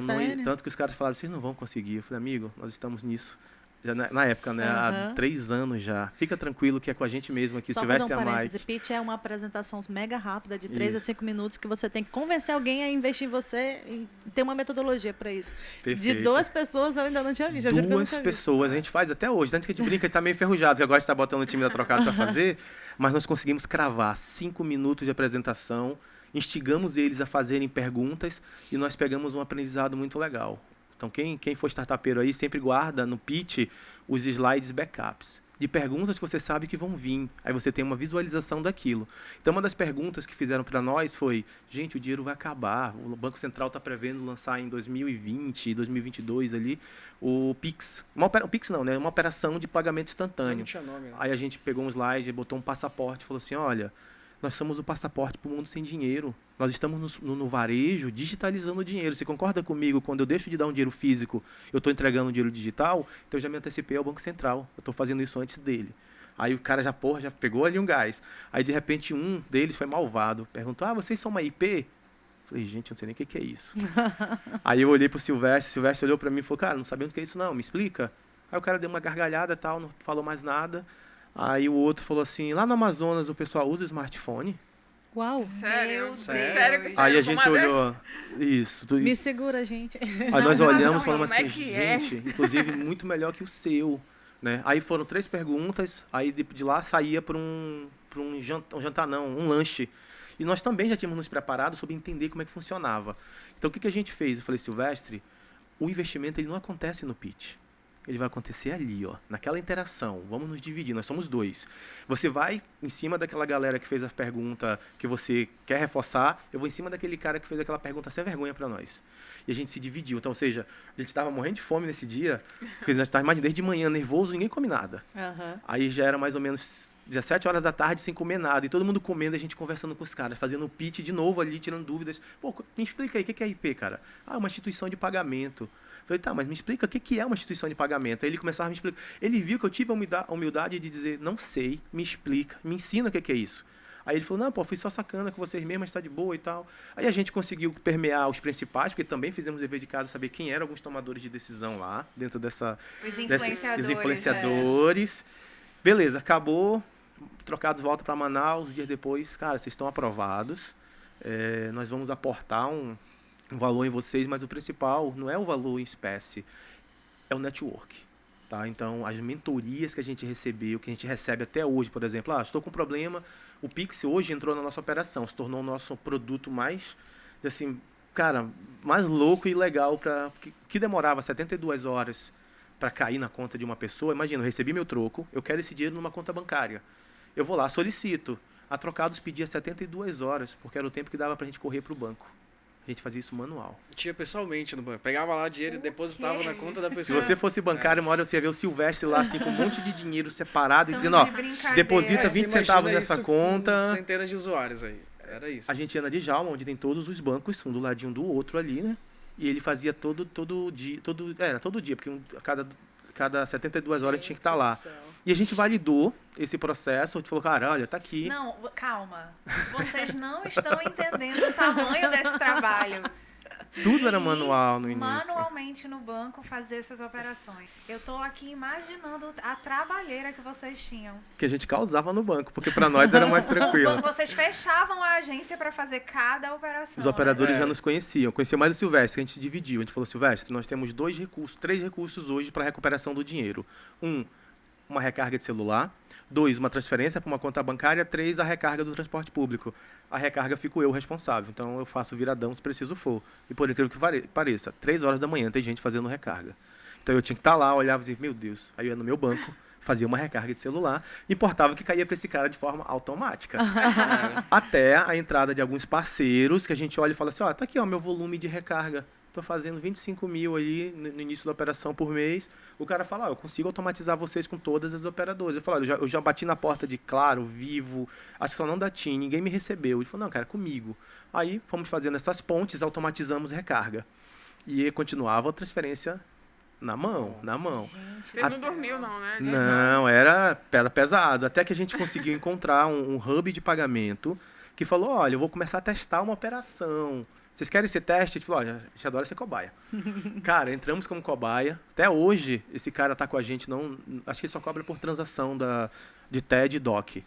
tanto que os caras falaram, vocês não vão conseguir. Eu falei, amigo, nós estamos nisso. Já na época, né? Há 3 anos já. Fica tranquilo que é com a gente mesmo aqui, Só Silvestre fazer um e a parêntese, Mike. pitch é uma apresentação mega rápida, de 3 a 5 minutos, que você tem que convencer alguém a investir em você e ter uma metodologia para isso. Perfeito. De 2 pessoas eu ainda não tinha visto. Eu juro que eu não 2 tinha pessoas, a gente faz até hoje. Antes que a gente brinca, a gente tá meio enferrujado, que agora a gente tá botando o time da Trocado para fazer, mas nós conseguimos cravar 5 minutos de apresentação, instigamos eles a fazerem perguntas e nós pegamos um aprendizado muito legal. Então, quem for startupeiro aí, sempre guarda no pitch os slides backups de perguntas que você sabe que vão vir. Aí você tem uma visualização daquilo. Então, uma das perguntas que fizeram para nós foi, gente, o dinheiro vai acabar. O Banco Central está prevendo lançar em 2020, 2022 ali, o Pix. O Pix não, né? Uma operação de pagamento instantâneo. Não tinha nome, né? Aí a gente pegou um slide, botou um passaporte e falou assim, olha, nós somos o passaporte para o mundo sem dinheiro. Nós estamos no varejo digitalizando o dinheiro. Você concorda comigo? Quando eu deixo de dar um dinheiro físico, eu estou entregando um dinheiro digital, então eu já me antecipei ao Banco Central. Eu estou fazendo isso antes dele. Aí o cara já pegou ali um gás. Aí, de repente, um deles foi malvado. Perguntou, vocês são uma IP? Falei, gente, eu não sei nem o que é isso. Aí eu olhei para o Silvestre olhou para mim e falou, cara, não sabemos o que é isso não, me explica. Aí o cara deu uma gargalhada e tal, não falou mais nada. Aí o outro falou assim, lá no Amazonas o pessoal usa smartphone? Uau. Sério? Meu Sério que Deus. Aí a você gente olhou, isso. Me segura, gente. Aí nós olhamos e falamos como assim, é que é? gente, inclusive muito melhor que o seu. Né? Aí foram 3 perguntas, aí de lá saía para um jantar não, um lanche. E nós também já tínhamos nos preparado sobre entender como é que funcionava. Então o que a gente fez? Eu falei, Silvestre, o investimento ele não acontece no pitch. Ele vai acontecer ali, ó, naquela interação. Vamos nos dividir, nós somos 2. Você vai em cima daquela galera que fez a pergunta que você quer reforçar, eu vou em cima daquele cara que fez aquela pergunta sem vergonha para nós. E a gente se dividiu. Então, ou seja, a gente estava morrendo de fome nesse dia, porque nós estávamos desde de manhã nervoso, ninguém come nada. Aí já era mais ou menos 17 horas da tarde sem comer nada, e todo mundo comendo, a gente conversando com os caras, fazendo um pitch de novo ali, tirando dúvidas. Pô, me explica aí, o que é IP, cara? Uma instituição de pagamento. Falei, tá, mas me explica o que é uma instituição de pagamento. Aí ele começava a me explicar. Ele viu que eu tive a humildade de dizer, não sei, me explica, me ensina o que é isso. Aí ele falou, não, pô, fui só sacana com vocês mesmo, mas está de boa e tal. Aí a gente conseguiu permear os principais, porque também fizemos o dever de casa, saber quem eram alguns tomadores de decisão lá, dentro Os influenciadores. os influenciadores. Beleza, acabou, Trocados volta para Manaus, dias depois, cara, vocês estão aprovados, nós vamos aportar um valor em vocês, mas o principal não é o valor em espécie, é o network. Tá? Então, as mentorias que a gente recebeu, que a gente recebe até hoje, por exemplo, estou com um problema, o Pix hoje entrou na nossa operação, se tornou o nosso produto mais, assim, cara, mais louco e legal, que demorava 72 horas para cair na conta de uma pessoa. Imagina, eu recebi meu troco, eu quero esse dinheiro numa conta bancária. Eu vou lá, solicito. A Trocados pedia 72 horas, porque era o tempo que dava para a gente correr para o banco. A gente fazia isso manual. Tinha pessoalmente no banco. Pegava lá dinheiro e depositava na conta da Se pessoa. você fosse bancário, uma hora você ia ver o Silvestre lá, assim, com um monte de dinheiro separado e Tão dizendo, ó, de brincadeira. deposita Você 20 centavos imagina nessa isso conta. com centenas de usuários aí. Era isso. A gente ia na Djalma, onde tem todos os bancos, um do ladinho do outro ali, né? E ele fazia todo dia, todo dia, porque cada 72 horas a gente tinha que estar lá. E a gente validou esse processo, a gente falou, cara, olha, tá aqui. Não, calma. Vocês não estão entendendo o tamanho desse trabalho. Tudo era de ir manual no início. manualmente no banco fazer essas operações. Eu tô aqui imaginando a trabalheira que vocês tinham. Que a gente causava no banco, porque para nós era mais tranquilo. Vocês fechavam a agência para fazer cada operação. Os operadores É. já nos conheciam mais o Silvestre, que a gente dividiu. A gente falou, Silvestre, nós temos 3 recursos hoje para recuperação do dinheiro. Uma recarga de celular. 2, uma transferência para uma conta bancária. 3, a recarga do transporte público. A recarga fico eu responsável. Então eu faço viradão se preciso for. E por incrível que pareça, 3 horas da manhã tem gente fazendo recarga. Então eu tinha que estar lá, olhava e dizia, meu Deus. Aí eu ia no meu banco, fazia uma recarga de celular e importava que caía para esse cara de forma automática. Até a entrada de alguns parceiros que a gente olha e fala assim, ó, tá aqui ó, meu volume de recarga. Estou fazendo 25 mil aí no início da operação por mês. O cara fala, eu consigo automatizar vocês com todas as operadoras. Eu falo, olha, eu já bati na porta de Claro, Vivo, acho que só não da TIM, ninguém me recebeu. Ele falou, não, cara, comigo. Aí fomos fazendo essas pontes, automatizamos recarga. E continuava a transferência na mão. Gente, Você não dormiu, não, né? Não, era pesado. Até que a gente conseguiu encontrar um hub de pagamento que falou, olha, eu vou começar a testar uma operação. Vocês querem ser teste? A gente falou, olha, a gente adora ser cobaia. Cara, entramos como cobaia. Até hoje, esse cara tá com a gente, acho que ele só cobra por transação de TED e DOC.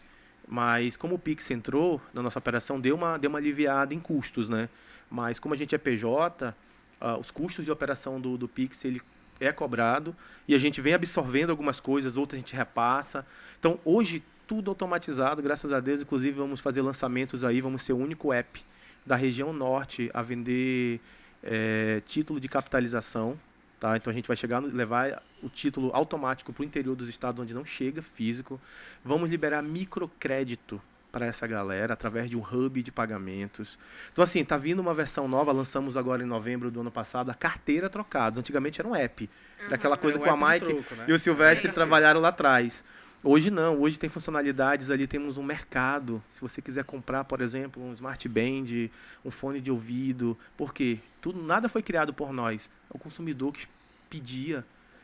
Mas como o Pix entrou na nossa operação, deu uma aliviada em custos, né? Mas como a gente é PJ, os custos de operação do Pix, ele é cobrado. E a gente vem absorvendo algumas coisas, outras a gente repassa. Então, hoje, tudo automatizado, graças a Deus. Inclusive, vamos fazer lançamentos aí, vamos ser o único app da região norte a vender título de capitalização, tá? Então a gente vai levar o título automático para o interior dos estados onde não chega físico. Vamos liberar microcrédito para essa galera através de um hub de pagamentos. Então assim, tá vindo uma versão nova, lançamos agora em novembro do ano passado a carteira trocada. Antigamente era um app, era aquela coisa Era um que a app de Mike troco, né? e o Silvestre Sim. trabalharam lá atrás. Hoje não, hoje tem funcionalidades ali, temos um mercado. Se você quiser comprar, por exemplo, um smart band, um fone de ouvido, por quê? Nada foi criado por nós. É o consumidor que pedia.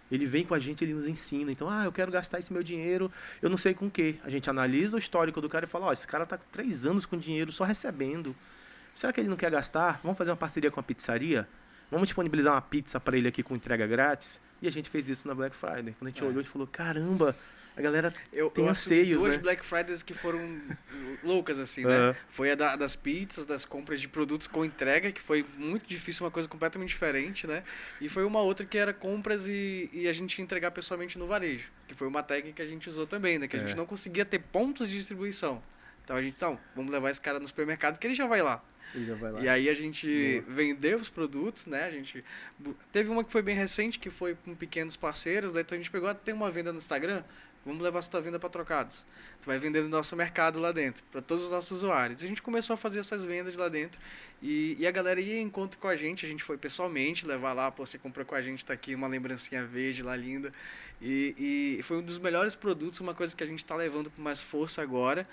Ele vem com a gente, ele nos ensina. Então, eu quero gastar esse meu dinheiro, eu não sei com o quê. A gente analisa o histórico do cara e fala, esse cara está 3 anos com dinheiro só recebendo. Será que ele não quer gastar? Vamos fazer uma parceria com a pizzaria? Vamos disponibilizar uma pizza para ele aqui com entrega grátis? E a gente fez isso na Black Friday. Quando a gente olhou, a gente falou, caramba, a galera Eu tem assumi anseios, duas né? Black Fridays que foram loucas, assim, né? Foi a das pizzas, das compras de produtos com entrega, que foi muito difícil, uma coisa completamente diferente, né? E foi uma outra que era compras e a gente ia entregar pessoalmente no varejo, que foi uma técnica que a gente usou também, né? Que a gente não conseguia ter pontos de distribuição. Então a gente, vamos levar esse cara no supermercado que ele já vai lá. Ele já vai lá. E aí a gente vendeu os produtos, né? A gente teve uma que foi bem recente, que foi com pequenos parceiros, daí então a gente pegou, tem uma venda no Instagram, vamos levar essa tua venda para Trocados. Tu vai vender no nosso mercado lá dentro, para todos os nossos usuários. E a gente começou a fazer essas vendas lá dentro e a galera ia em encontro com a gente foi pessoalmente levar lá, pô, você comprou com a gente, tá aqui uma lembrancinha verde lá linda. E foi um dos melhores produtos, uma coisa que a gente está levando com mais força agora,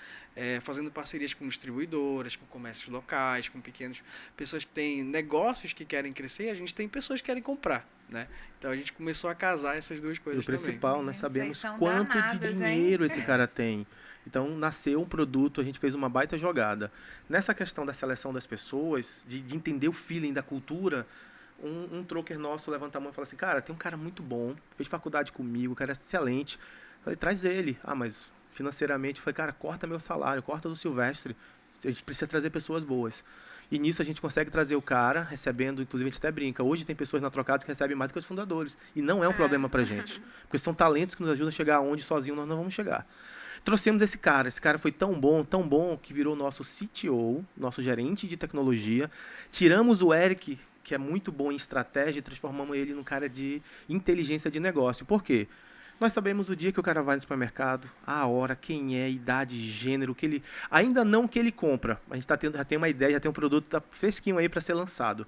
fazendo parcerias com distribuidoras, com comércios locais, com pequenas pessoas que têm negócios que querem crescer, e a gente tem pessoas que querem comprar, né? Então a gente começou a casar essas duas coisas E o principal, também. nós sabemos Vocês são quanto danadas, de hein? dinheiro esse cara tem. Então, nasceu um produto, a gente fez uma baita jogada. Nessa questão da seleção das pessoas, de entender o feeling da cultura, um troker nosso levanta a mão e fala assim, cara, tem um cara muito bom, fez faculdade comigo, o cara é excelente. Eu falei, traz ele. Mas financeiramente, eu falei, cara, corta meu salário, corta do Silvestre. A gente precisa trazer pessoas boas. E nisso a gente consegue trazer o cara, recebendo, inclusive a gente até brinca, hoje tem pessoas na Trocados que recebem mais do que os fundadores. E não é um problema pra gente. Porque são talentos que nos ajudam a chegar onde sozinho nós não vamos chegar. Trouxemos esse cara foi tão bom, que virou nosso CTO, nosso gerente de tecnologia. Tiramos o Eric, que é muito bom em estratégia, e transformamos ele num cara de inteligência de negócio. Por quê? Nós sabemos o dia que o cara vai no supermercado, a hora, quem é, idade, gênero, que ele... Ainda não que ele compra, a gente já tem uma ideia, já tem um produto tá fresquinho aí para ser lançado.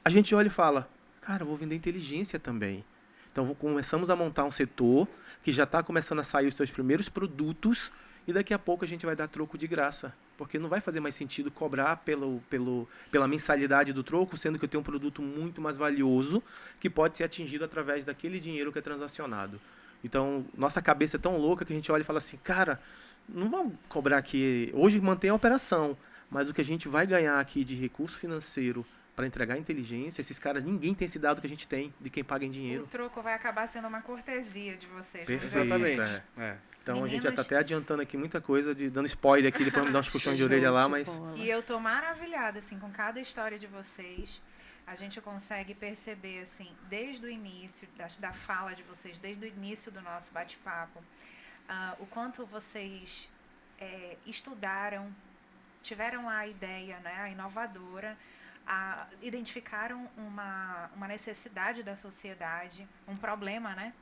A gente olha e fala, cara, eu vou vender inteligência também. Então, começamos a montar um setor que já está começando a sair os seus primeiros produtos e daqui a pouco a gente vai dar troco de graça. Porque não vai fazer mais sentido cobrar pela mensalidade do troco, sendo que eu tenho um produto muito mais valioso que pode ser atingido através daquele dinheiro que é transacionado. Então, nossa cabeça é tão louca que a gente olha e fala assim, cara, não vamos cobrar aqui... Hoje mantém a operação, mas o que a gente vai ganhar aqui de recurso financeiro para entregar inteligência, esses caras, ninguém tem esse dado que a gente tem de quem paga em dinheiro. O troco vai acabar sendo uma cortesia de vocês. Perfeito. Exatamente. Então a gente já Meninos- tá até adiantando aqui muita coisa, dando spoiler aqui, depois me dar uns puxões de orelha lá, mas E eu tô maravilhada, assim, com cada história de vocês. A gente consegue perceber, assim, desde o início, da fala de vocês, desde o início do nosso bate-papo, o quanto vocês estudaram, tiveram lá a ideia, né, a inovadora, identificaram uma necessidade da sociedade, um problema, né?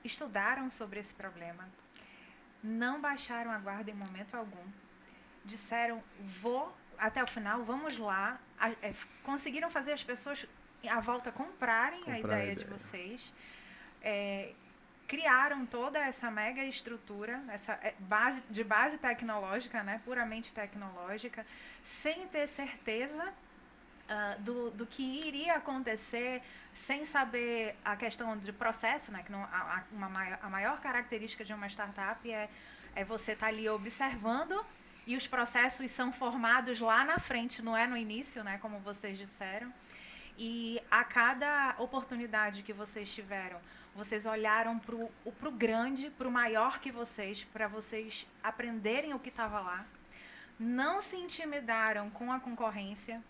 Estudaram sobre esse problema, não baixaram a guarda em momento algum, disseram, até o final, vamos lá, conseguiram fazer as pessoas à volta comprarem a ideia de vocês, criaram toda essa mega estrutura, essa base tecnológica, né, puramente tecnológica, sem ter certeza do que iria acontecer, sem saber a questão de processo, né, que não, a maior característica de uma startup é você estar ali observando, e os processos são formados lá na frente, não é no início, né, como vocês disseram. E a cada oportunidade que vocês tiveram, vocês olharam para o grande, para o maior que vocês, para vocês aprenderem o que estava lá. Não se intimidaram com a concorrência,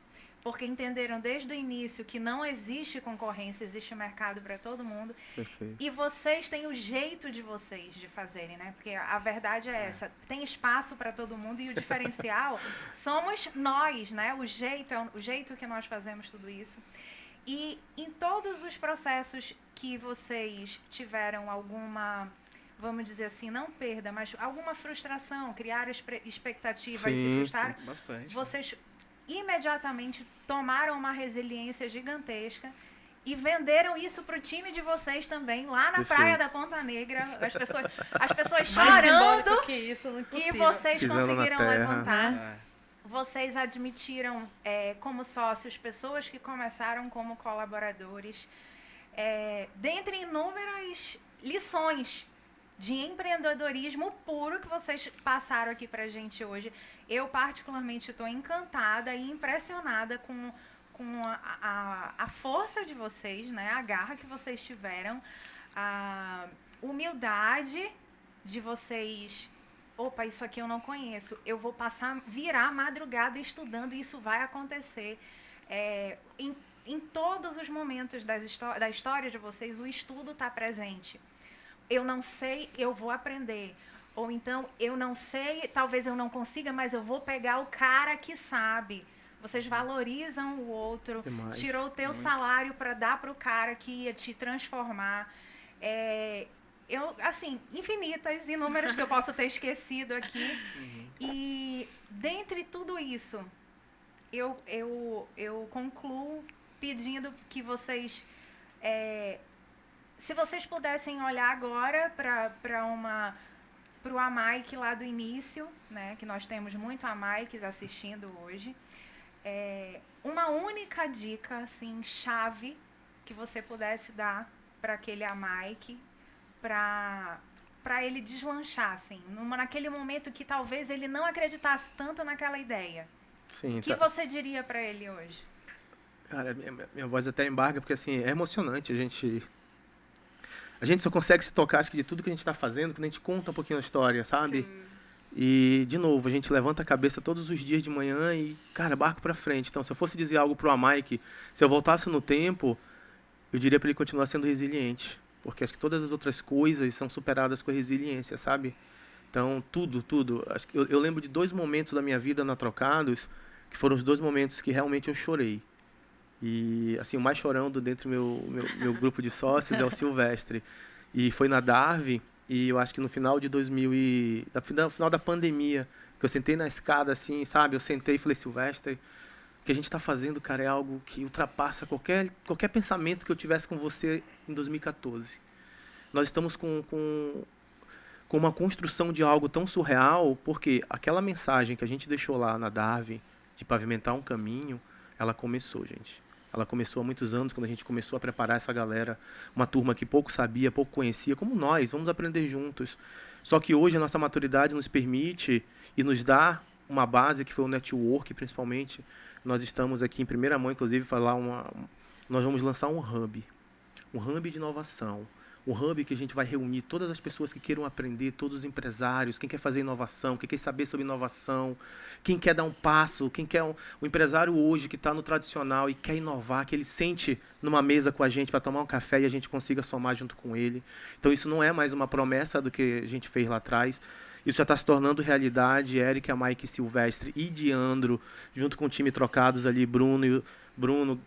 porque entenderam desde o início que não existe concorrência, existe mercado para todo mundo. perfeito. E vocês têm o jeito de vocês de fazerem, né? Porque a verdade é essa, tem espaço para todo mundo e o diferencial somos nós, né? O jeito que nós fazemos tudo isso. E em todos os processos que vocês tiveram alguma, vamos dizer assim, não perda, mas alguma frustração, criaram expectativa e se Sim, frustraram, Bastante. vocês imediatamente tomaram uma resiliência gigantesca e venderam isso para o time de vocês também, lá na Perfeito. Praia da Ponta Negra, as pessoas Mais simbólico chorando, que isso, não é e impossível. vocês Pisando na conseguiram terra. levantar. Vocês admitiram como sócios pessoas que começaram como colaboradores, dentre inúmeras lições de empreendedorismo puro que vocês passaram aqui pra gente hoje. Eu, particularmente, estou encantada e impressionada com a força de vocês, né? A garra que vocês tiveram, a humildade de vocês. Opa, isso aqui eu não conheço. Eu vou virar a madrugada estudando e isso vai acontecer. Em todos os momentos da história de vocês, o estudo está presente. Eu não sei, eu vou aprender. Ou então, eu não sei, talvez eu não consiga, mas eu vou pegar o cara que sabe. Vocês valorizam o outro, Demais. tirou o teu salário para dar para o cara que ia te transformar. Assim, infinitas, inúmeras que eu posso ter esquecido aqui. E, dentre tudo isso, eu concluo pedindo que vocês... se vocês pudessem olhar agora para o Amaic lá do início, né, que nós temos muito Amaics assistindo hoje, uma única dica, assim, chave, que você pudesse dar para aquele Amaic, para ele deslanchar, assim, naquele momento que talvez ele não acreditasse tanto naquela ideia. Sim, O que você diria para ele hoje? Cara, minha voz até embarga, porque assim, é emocionante. A gente só consegue se tocar, acho que de tudo que a gente está fazendo, quando a gente conta um pouquinho a história, sabe? Sim. E, de novo, a gente levanta a cabeça todos os dias de manhã e, cara, barco pra frente. Então, se eu fosse dizer algo pro Amaic, se eu voltasse no tempo, eu diria para ele continuar sendo resiliente. Porque acho que todas as outras coisas são superadas com a resiliência, sabe? Então, tudo. Acho que eu lembro de 2 momentos da minha vida na Trocados, que foram os 2 momentos que realmente eu chorei. E, assim, o mais chorando dentro do meu grupo de sócios é o Silvestre. E foi na Darwin, e eu acho que no final de no final da pandemia, que eu sentei na escada, assim, sabe? Eu sentei e falei, Silvestre, o que a gente está fazendo, cara, é algo que ultrapassa qualquer pensamento que eu tivesse com você em 2014. Nós estamos com uma construção de algo tão surreal, porque aquela mensagem que a gente deixou lá na Darwin, de pavimentar um caminho, ela começou, gente. Ela começou há muitos anos, quando a gente começou a preparar essa galera, uma turma que pouco sabia, pouco conhecia, como nós, vamos aprender juntos. Só que hoje a nossa maturidade nos permite e nos dá uma base, que foi o network, principalmente, nós estamos aqui em primeira mão, inclusive, nós vamos lançar um hub de inovação. Um hub que a gente vai reunir todas as pessoas que queiram aprender, todos os empresários, quem quer fazer inovação, quem quer saber sobre inovação, quem quer dar um passo, quem quer o empresário hoje que está no tradicional e quer inovar, que ele sente numa mesa com a gente para tomar um café e a gente consiga somar junto com ele. Então isso não é mais uma promessa do que a gente fez lá atrás. Isso já está se tornando realidade. Eric, a Mike Silvestre e Diandro, junto com o time trocados ali, Bruno,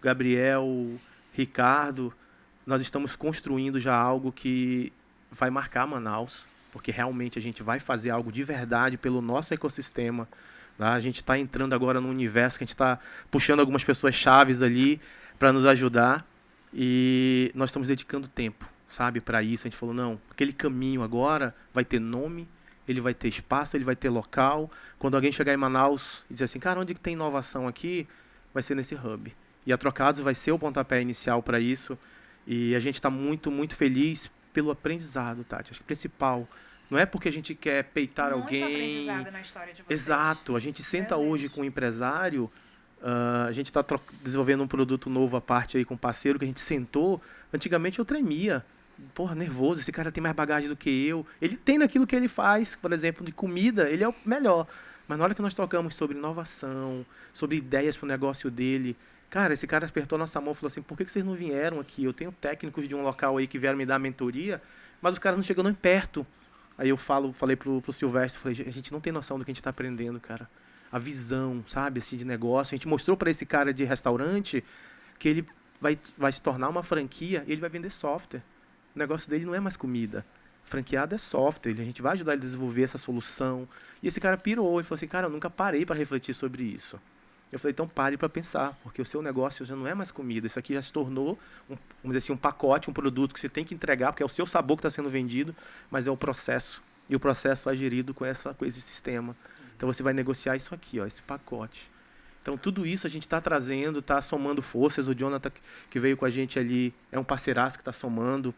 Gabriel, Ricardo, nós estamos construindo já algo que vai marcar Manaus, porque realmente a gente vai fazer algo de verdade pelo nosso ecossistema. Tá? A gente está entrando agora no universo que a gente está puxando algumas pessoas chaves ali para nos ajudar e nós estamos dedicando tempo, sabe, para isso. A gente falou, não, aquele caminho agora vai ter nome, ele vai ter espaço, ele vai ter local. Quando alguém chegar em Manaus e dizer assim, cara, onde que tem inovação aqui? Vai ser nesse hub. E a Trocados vai ser o pontapé inicial para isso. E a gente está muito, muito feliz pelo aprendizado, Tati. Acho que o principal não é porque a gente quer peitar Muito alguém. aprendizado na história de vocês. Exato. A gente senta hoje com um empresário, a gente está desenvolvendo um produto novo à parte aí com um parceiro que a gente sentou. Antigamente eu tremia. Porra, nervoso, esse cara tem mais bagagem do que eu. Ele tem naquilo que ele faz, por exemplo, de comida, ele é o melhor. Mas na hora que nós tocamos sobre inovação, sobre ideias para o negócio dele, cara, esse cara apertou nossa mão e falou assim, por que vocês não vieram aqui? Eu tenho técnicos de um local aí que vieram me dar mentoria, mas os caras não chegam nem perto. Aí eu falei pro Silvestre, falei, a gente não tem noção do que a gente está aprendendo, cara. A visão, sabe, assim, de negócio. A gente mostrou para esse cara de restaurante que ele vai se tornar uma franquia e ele vai vender software. O negócio dele não é mais comida. Franqueado é software. A gente vai ajudar ele a desenvolver essa solução. E esse cara pirou e falou assim, cara, eu nunca parei para refletir sobre isso. Eu falei, então pare para pensar, porque o seu negócio já não é mais comida. Isso aqui já se tornou, vamos dizer assim, um pacote, um produto que você tem que entregar, porque é o seu sabor que está sendo vendido, mas é o processo. E o processo é gerido com esse sistema. Então você vai negociar isso aqui, ó, esse pacote. Então tudo isso a gente está trazendo, está somando forças. O Jonathan, que veio com a gente ali, é um parceiraço que está somando.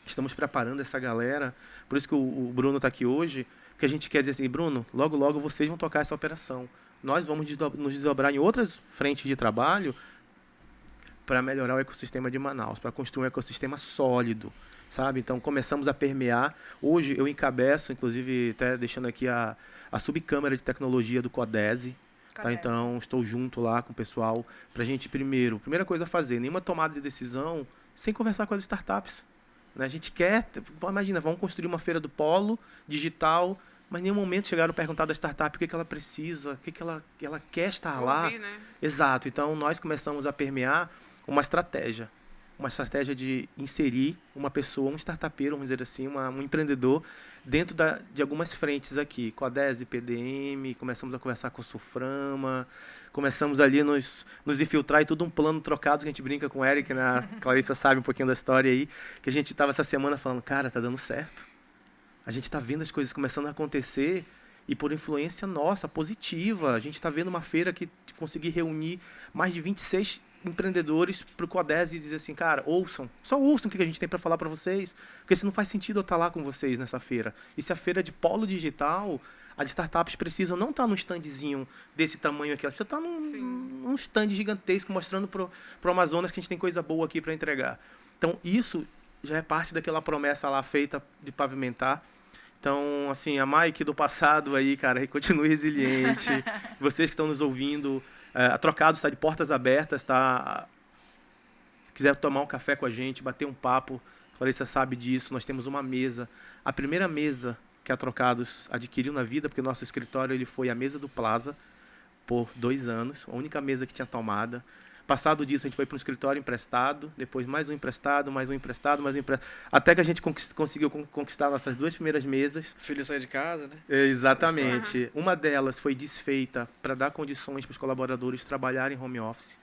Estamos preparando essa galera. Por isso que o Bruno está aqui hoje, porque a gente quer dizer assim, Bruno, logo, logo vocês vão tocar essa operação. Nós vamos nos desdobrar em outras frentes de trabalho para melhorar o ecossistema de Manaus, para construir um ecossistema sólido, sabe? Então, começamos a permear. Hoje, eu encabeço, inclusive, até deixando aqui a subcâmara de tecnologia do CODESE. Tá? Então, estou junto lá com o pessoal para a gente, primeira coisa a fazer, nenhuma tomada de decisão sem conversar com as startups. Né? A gente quer, imagina, vamos construir uma feira do polo digital, mas em nenhum momento chegaram a perguntar da startup o que ela precisa, o que ela quer estar lá. Né? Exato. Então, nós começamos a permear uma estratégia de inserir uma pessoa, um startupeiro, vamos dizer assim, um empreendedor, dentro de algumas frentes aqui. CODESE, PDM, começamos a conversar com o Suframa, começamos ali nos infiltrar e tudo um plano trocado, que a gente brinca com o Eric, né? A Clarissa sabe um pouquinho da história aí, que a gente estava essa semana falando, cara, tá dando certo. A gente está vendo as coisas começando a acontecer e por influência nossa, positiva. A gente está vendo uma feira que conseguir reunir mais de 26 empreendedores para o CODESE e dizer assim, cara, só ouçam o que a gente tem para falar para vocês, porque se não faz sentido eu estar lá com vocês nessa feira. E se a feira é de polo digital, as startups precisam não estar num standzinho desse tamanho aqui, elas precisam estar num stand gigantesco mostrando para o Amazonas que a gente tem coisa boa aqui para entregar. Então, isso já é parte daquela promessa lá feita de pavimentar. Então, assim, a Mike do passado aí, cara, continue resiliente. Vocês que estão nos ouvindo, a Trocados está de portas abertas, tá? Se quiser tomar um café com a gente, bater um papo, a Clarissa sabe disso, nós temos uma mesa. A primeira mesa que a Trocados adquiriu na vida, porque o nosso escritório ele foi a mesa do Plaza por 2 anos, a única mesa que tinha tomada. Passado disso, a gente foi para um escritório emprestado, depois mais um emprestado, mais um emprestado, mais um emprestado, até que a gente conseguiu conquistar nossas 2 primeiras mesas. O filho saiu de casa, né? Exatamente. Uma delas foi desfeita para dar condições para os colaboradores trabalharem home office.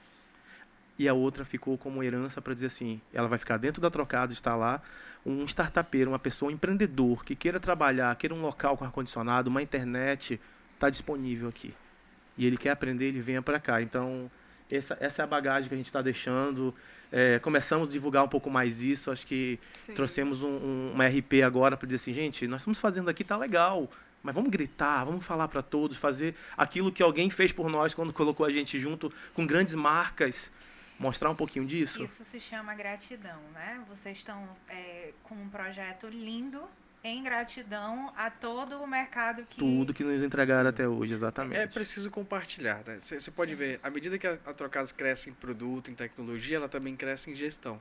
E a outra ficou como herança para dizer assim, ela vai ficar dentro da Trocados, está lá, um startupeiro, uma pessoa, um empreendedor que queira trabalhar, queira um local com ar-condicionado, uma internet, está disponível aqui. E ele quer aprender, ele venha para cá. Então, essa é a bagagem que a gente está deixando. Começamos a divulgar um pouco mais isso. Acho que trouxemos uma RP agora para dizer assim, gente, nós estamos fazendo aqui, tá legal. Mas vamos gritar, vamos falar para todos, fazer aquilo que alguém fez por nós quando colocou a gente junto com grandes marcas. Mostrar um pouquinho disso? Isso se chama gratidão, né? Vocês estão com um projeto lindo em gratidão a todo o mercado que... Tudo que nos entregaram até hoje, exatamente. É preciso compartilhar, né? Você pode ver, à medida que a Trocados cresce em produto, em tecnologia, ela também cresce em gestão.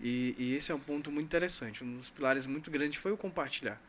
E esse é um ponto muito interessante. Um dos pilares muito grandes foi o compartilhar.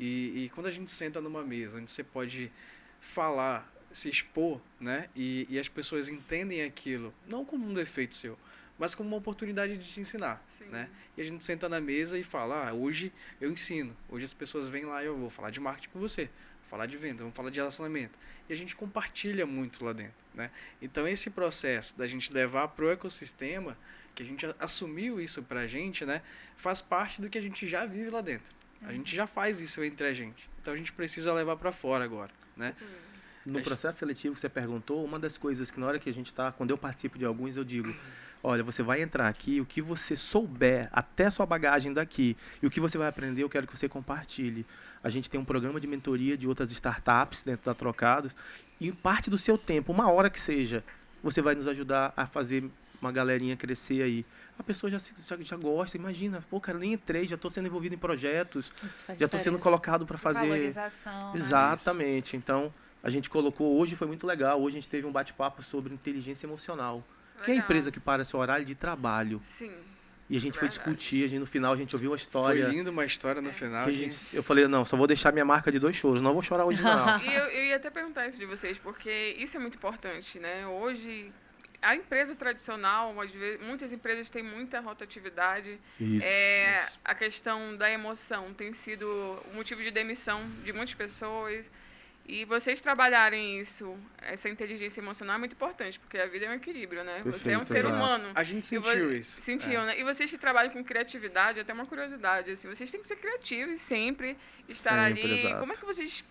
E quando a gente senta numa mesa, onde você pode falar, se expor, né? E as pessoas entendem aquilo, não como um defeito seu, mas como uma oportunidade de te ensinar, Sim. né? E a gente senta na mesa e fala, hoje eu ensino. Hoje as pessoas vêm lá e eu vou falar de marketing com você, vou falar de venda, vamos falar de relacionamento. E a gente compartilha muito lá dentro, né? Então esse processo da gente levar para o ecossistema, que a gente assumiu isso para a gente, né? Faz parte do que a gente já vive lá dentro. A gente já faz isso entre a gente. Então a gente precisa levar para fora agora, né? Isso mesmo. No processo seletivo que você perguntou, uma das coisas que na hora que a gente está, quando eu participo de alguns, eu digo, olha, você vai entrar aqui, o que você souber, até sua bagagem daqui, e o que você vai aprender, eu quero que você compartilhe. A gente tem um programa de mentoria de outras startups dentro da Trocados, e parte do seu tempo, uma hora que seja, você vai nos ajudar a fazer uma galerinha crescer aí. A pessoa já gosta, imagina, pô, cara, nem entrei, já estou sendo envolvido em projetos, Isso faz já estou sendo diferença. colocado para fazer... Valorização, né? Exatamente, então... A gente colocou, hoje foi muito legal, hoje a gente teve um bate-papo sobre inteligência emocional. Que é a Legal. empresa que para seu horário de trabalho. Sim. E a gente foi Verdade. discutir, no final a gente ouviu uma história. Foi lindo uma história no final. Que eu falei, não, só vou deixar minha marca de 2 choros, não vou chorar hoje não. E eu ia até perguntar isso de vocês, porque isso é muito importante, né? Hoje, a empresa tradicional, às vezes, muitas empresas têm muita rotatividade. Isso. A questão da emoção tem sido o motivo de demissão de muitas pessoas. E vocês trabalharem isso, essa inteligência emocional é muito importante, porque a vida é um equilíbrio, né? Você é um Perfeito, ser exato. humano. A gente E vo- sentiu isso. Sentiu, né? E vocês que trabalham com criatividade, até uma curiosidade, assim, vocês têm que ser criativos sempre, estar Sempre, ali. exato. Como é que vocês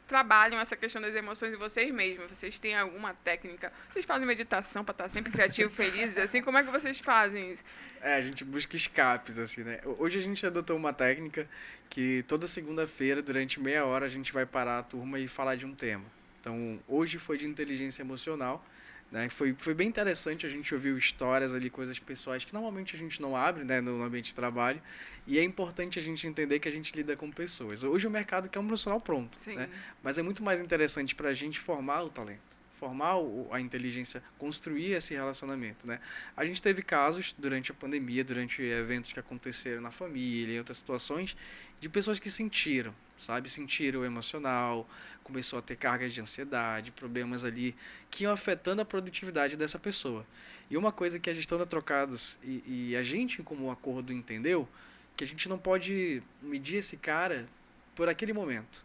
trabalham essa questão das emoções em vocês mesmos? Vocês têm alguma técnica? Vocês fazem meditação para estar sempre criativo, felizes, assim? Como é que vocês fazem isso? A gente busca escapes, assim, né? Hoje a gente adotou uma técnica que toda segunda-feira, durante meia hora, a gente vai parar a turma e falar de um tema. Então, hoje foi de inteligência emocional, né? Foi bem interessante, a gente ouviu histórias ali, coisas pessoais que normalmente a gente não abre, né, no ambiente de trabalho. E é importante a gente entender que a gente lida com pessoas. Hoje o mercado quer um profissional pronto, Sim. né? Mas é muito mais interessante para a gente formar o talento, formar a inteligência, construir esse relacionamento, né? A gente teve casos durante a pandemia, durante eventos que aconteceram na família, em outras situações, de pessoas que sentiram, sabe? Sentiram o emocional, começou a ter cargas de ansiedade, problemas ali que iam afetando a produtividade dessa pessoa. E uma coisa que a gestão da Trocados e a gente, como acordo, entendeu, que a gente não pode medir esse cara por aquele momento.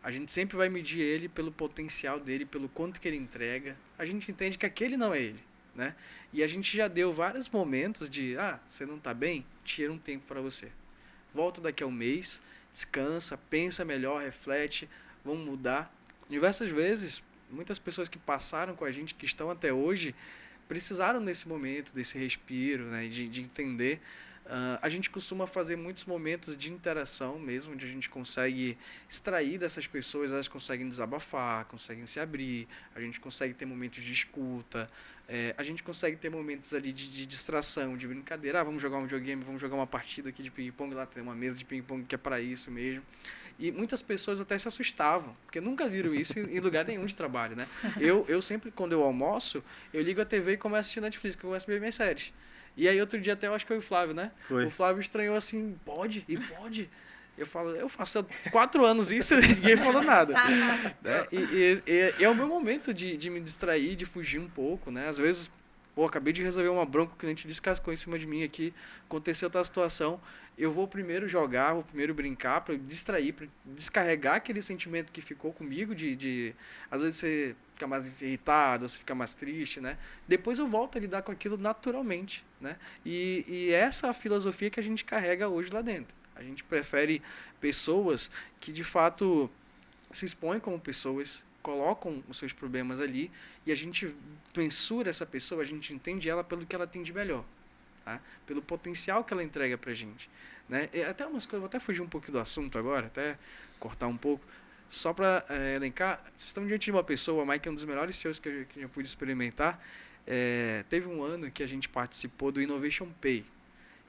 A gente sempre vai medir ele pelo potencial dele, pelo quanto que ele entrega. A gente entende que aquele não é ele, né? E a gente já deu vários momentos de, você não tá bem? Tira um tempo para você. Volta daqui a um mês, descansa, pensa melhor, reflete, vamos mudar. Diversas vezes, muitas pessoas que passaram com a gente, que estão até hoje, precisaram desse momento, desse respiro, né? De entender. A gente costuma fazer muitos momentos de interação mesmo, onde a gente consegue extrair dessas pessoas, elas conseguem desabafar, conseguem se abrir, a gente consegue ter momentos de escuta, a gente consegue ter momentos ali de distração, de brincadeira, vamos jogar um videogame, vamos jogar uma partida aqui de ping-pong, lá tem uma mesa de ping-pong que é para isso mesmo. E muitas pessoas até se assustavam, porque nunca viram isso em lugar nenhum de trabalho, né? Eu sempre, quando eu almoço, eu ligo a TV e começo a assistir Netflix, que eu começo a ver minhas séries. E aí outro dia até eu acho que foi o Flávio, né? Foi. O Flávio estranhou assim, pode? Pode? Eu falo, eu faço há 4 anos isso e ninguém falou nada. Né? E é o meu momento de me distrair, de fugir um pouco, né? Às vezes, acabei de resolver uma bronca, o cliente descascou em cima de mim aqui, aconteceu outra situação, eu vou primeiro jogar, vou primeiro brincar para distrair, para descarregar aquele sentimento que ficou comigo às vezes você fica mais irritado, você fica mais triste, né? Depois eu volto a lidar com aquilo naturalmente, né? E essa é a filosofia que a gente carrega hoje lá dentro. A gente prefere pessoas que de fato se expõem como pessoas, colocam os seus problemas ali e a gente mensura essa pessoa, a gente entende ela pelo que ela tem de melhor, tá? Pelo potencial que ela entrega pra gente, né? E até umas coisas, vou até fugir um pouco do assunto agora, até cortar um pouco, só para elencar, vocês estão diante de uma pessoa, o Mike é um dos melhores CEOs que eu já pude experimentar. Teve um ano que a gente participou do Innovation Pay,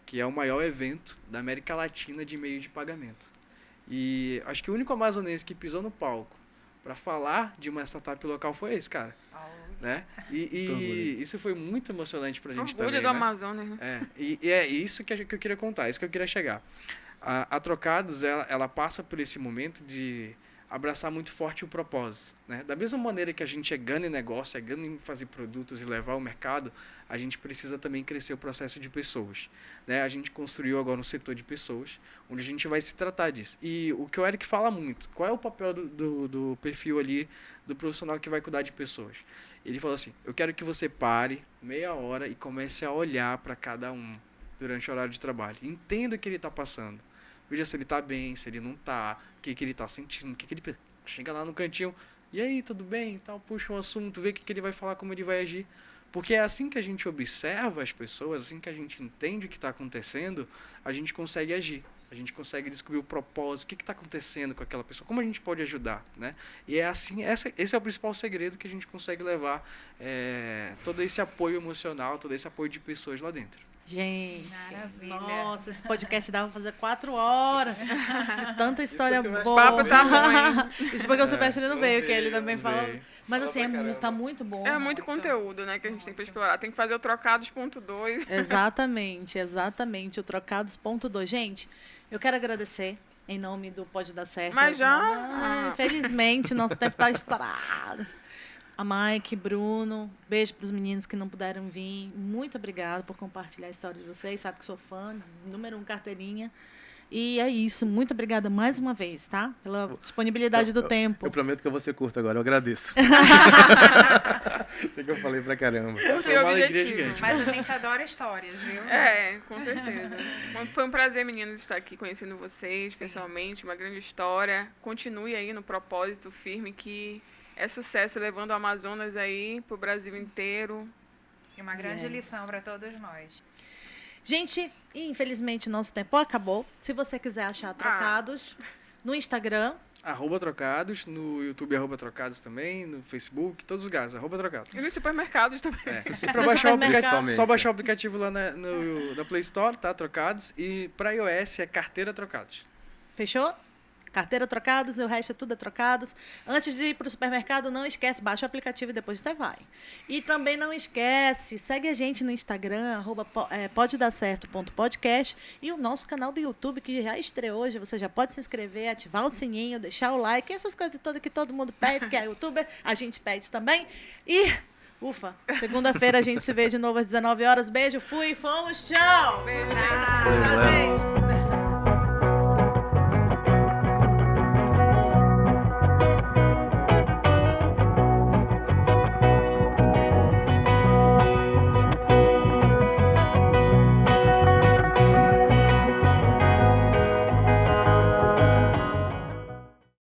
que é o maior evento da América Latina de meio de pagamento. E acho que o único amazonense que pisou no palco para falar de uma startup local foi esse, cara. Né? E isso foi muito emocionante pra gente também. Orgulho do Amazonas, né? E é isso que eu queria contar, isso que eu queria chegar. A Trocados, ela passa por esse momento de abraçar muito forte o propósito, né? Da mesma maneira que a gente é ganha em negócio, é ganha em fazer produtos e levar ao mercado, a gente precisa também crescer o processo de pessoas, né? A gente construiu agora um setor de pessoas, onde a gente vai se tratar disso. E o que o Eric fala muito, qual é o papel do perfil ali, do profissional que vai cuidar de pessoas? Ele falou assim, eu quero que você pare meia hora e comece a olhar para cada um durante o horário de trabalho. Entenda o que ele está passando. Veja se ele está bem, se ele não está, o que ele está sentindo, o que ele... Chega lá no cantinho, e aí, tudo bem? Tal, puxa um assunto, vê o que ele vai falar, como ele vai agir. Porque é assim que a gente observa as pessoas, assim que a gente entende o que está acontecendo, a gente consegue agir. A gente consegue descobrir o propósito, o que está acontecendo com aquela pessoa, como a gente pode ajudar, né? E é assim, esse é o principal segredo que a gente consegue levar todo esse apoio emocional, todo esse apoio de pessoas lá dentro. Gente, Maravilha. nossa, esse podcast dava pra fazer 4 horas de tanta história Isso boa. O papo tá bom, Isso porque o Silvestre não veio, que ele também não fala. veio. Mas Fala assim, pra caramba. tá muito bom. É muito conteúdo, né, que a gente tem pra explorar. Tem que fazer o trocados.2. Exatamente, o Trocados.2. Gente, eu quero agradecer em nome do Pode Dar Certo. Mas já? Ah, infelizmente, nosso tempo tá estourado. A Mike, Bruno, beijo para os meninos que não puderam vir. Muito obrigada por compartilhar a história de vocês. Sabe que sou fã, número 1 carteirinha. E é isso. Muito obrigada mais uma vez, tá? Pela disponibilidade do tempo. Eu prometo que eu vou ser curto agora, eu agradeço. Sei que eu falei pra caramba. Foi Foi o uma alegria objetivo. gigante. Mas a gente adora histórias, viu? Com certeza. Foi um prazer, meninos, estar aqui conhecendo vocês pessoalmente. Uma grande história. Continue aí no propósito firme que é sucesso, levando o Amazonas aí pro Brasil inteiro. E uma grande lição para todos nós. Gente, infelizmente nosso tempo acabou. Se você quiser achar Trocados no Instagram, @Trocados, no YouTube @Trocados também, no Facebook, todos os lugares, @Trocados. E nos supermercados também. E para baixar o aplicativo, Principalmente. só baixar o aplicativo lá na Play Store, tá? Trocados. E para iOS é Carteira Trocados. fechou? Carteira Trocados e o resto é tudo Trocados. Antes de ir para o supermercado, não esquece, baixa o aplicativo e depois você vai. E também não esquece, segue a gente no Instagram, podedarcerto.podcast e o nosso canal do YouTube, que já estreou hoje. Você já pode se inscrever, ativar o sininho, deixar o like, essas coisas todas que todo mundo pede, que é youtuber, a gente pede também. E, ufa, segunda-feira a gente se vê de novo às 19 horas. Beijo, fui, fomos, tchau! Beijo. Tchau, gente!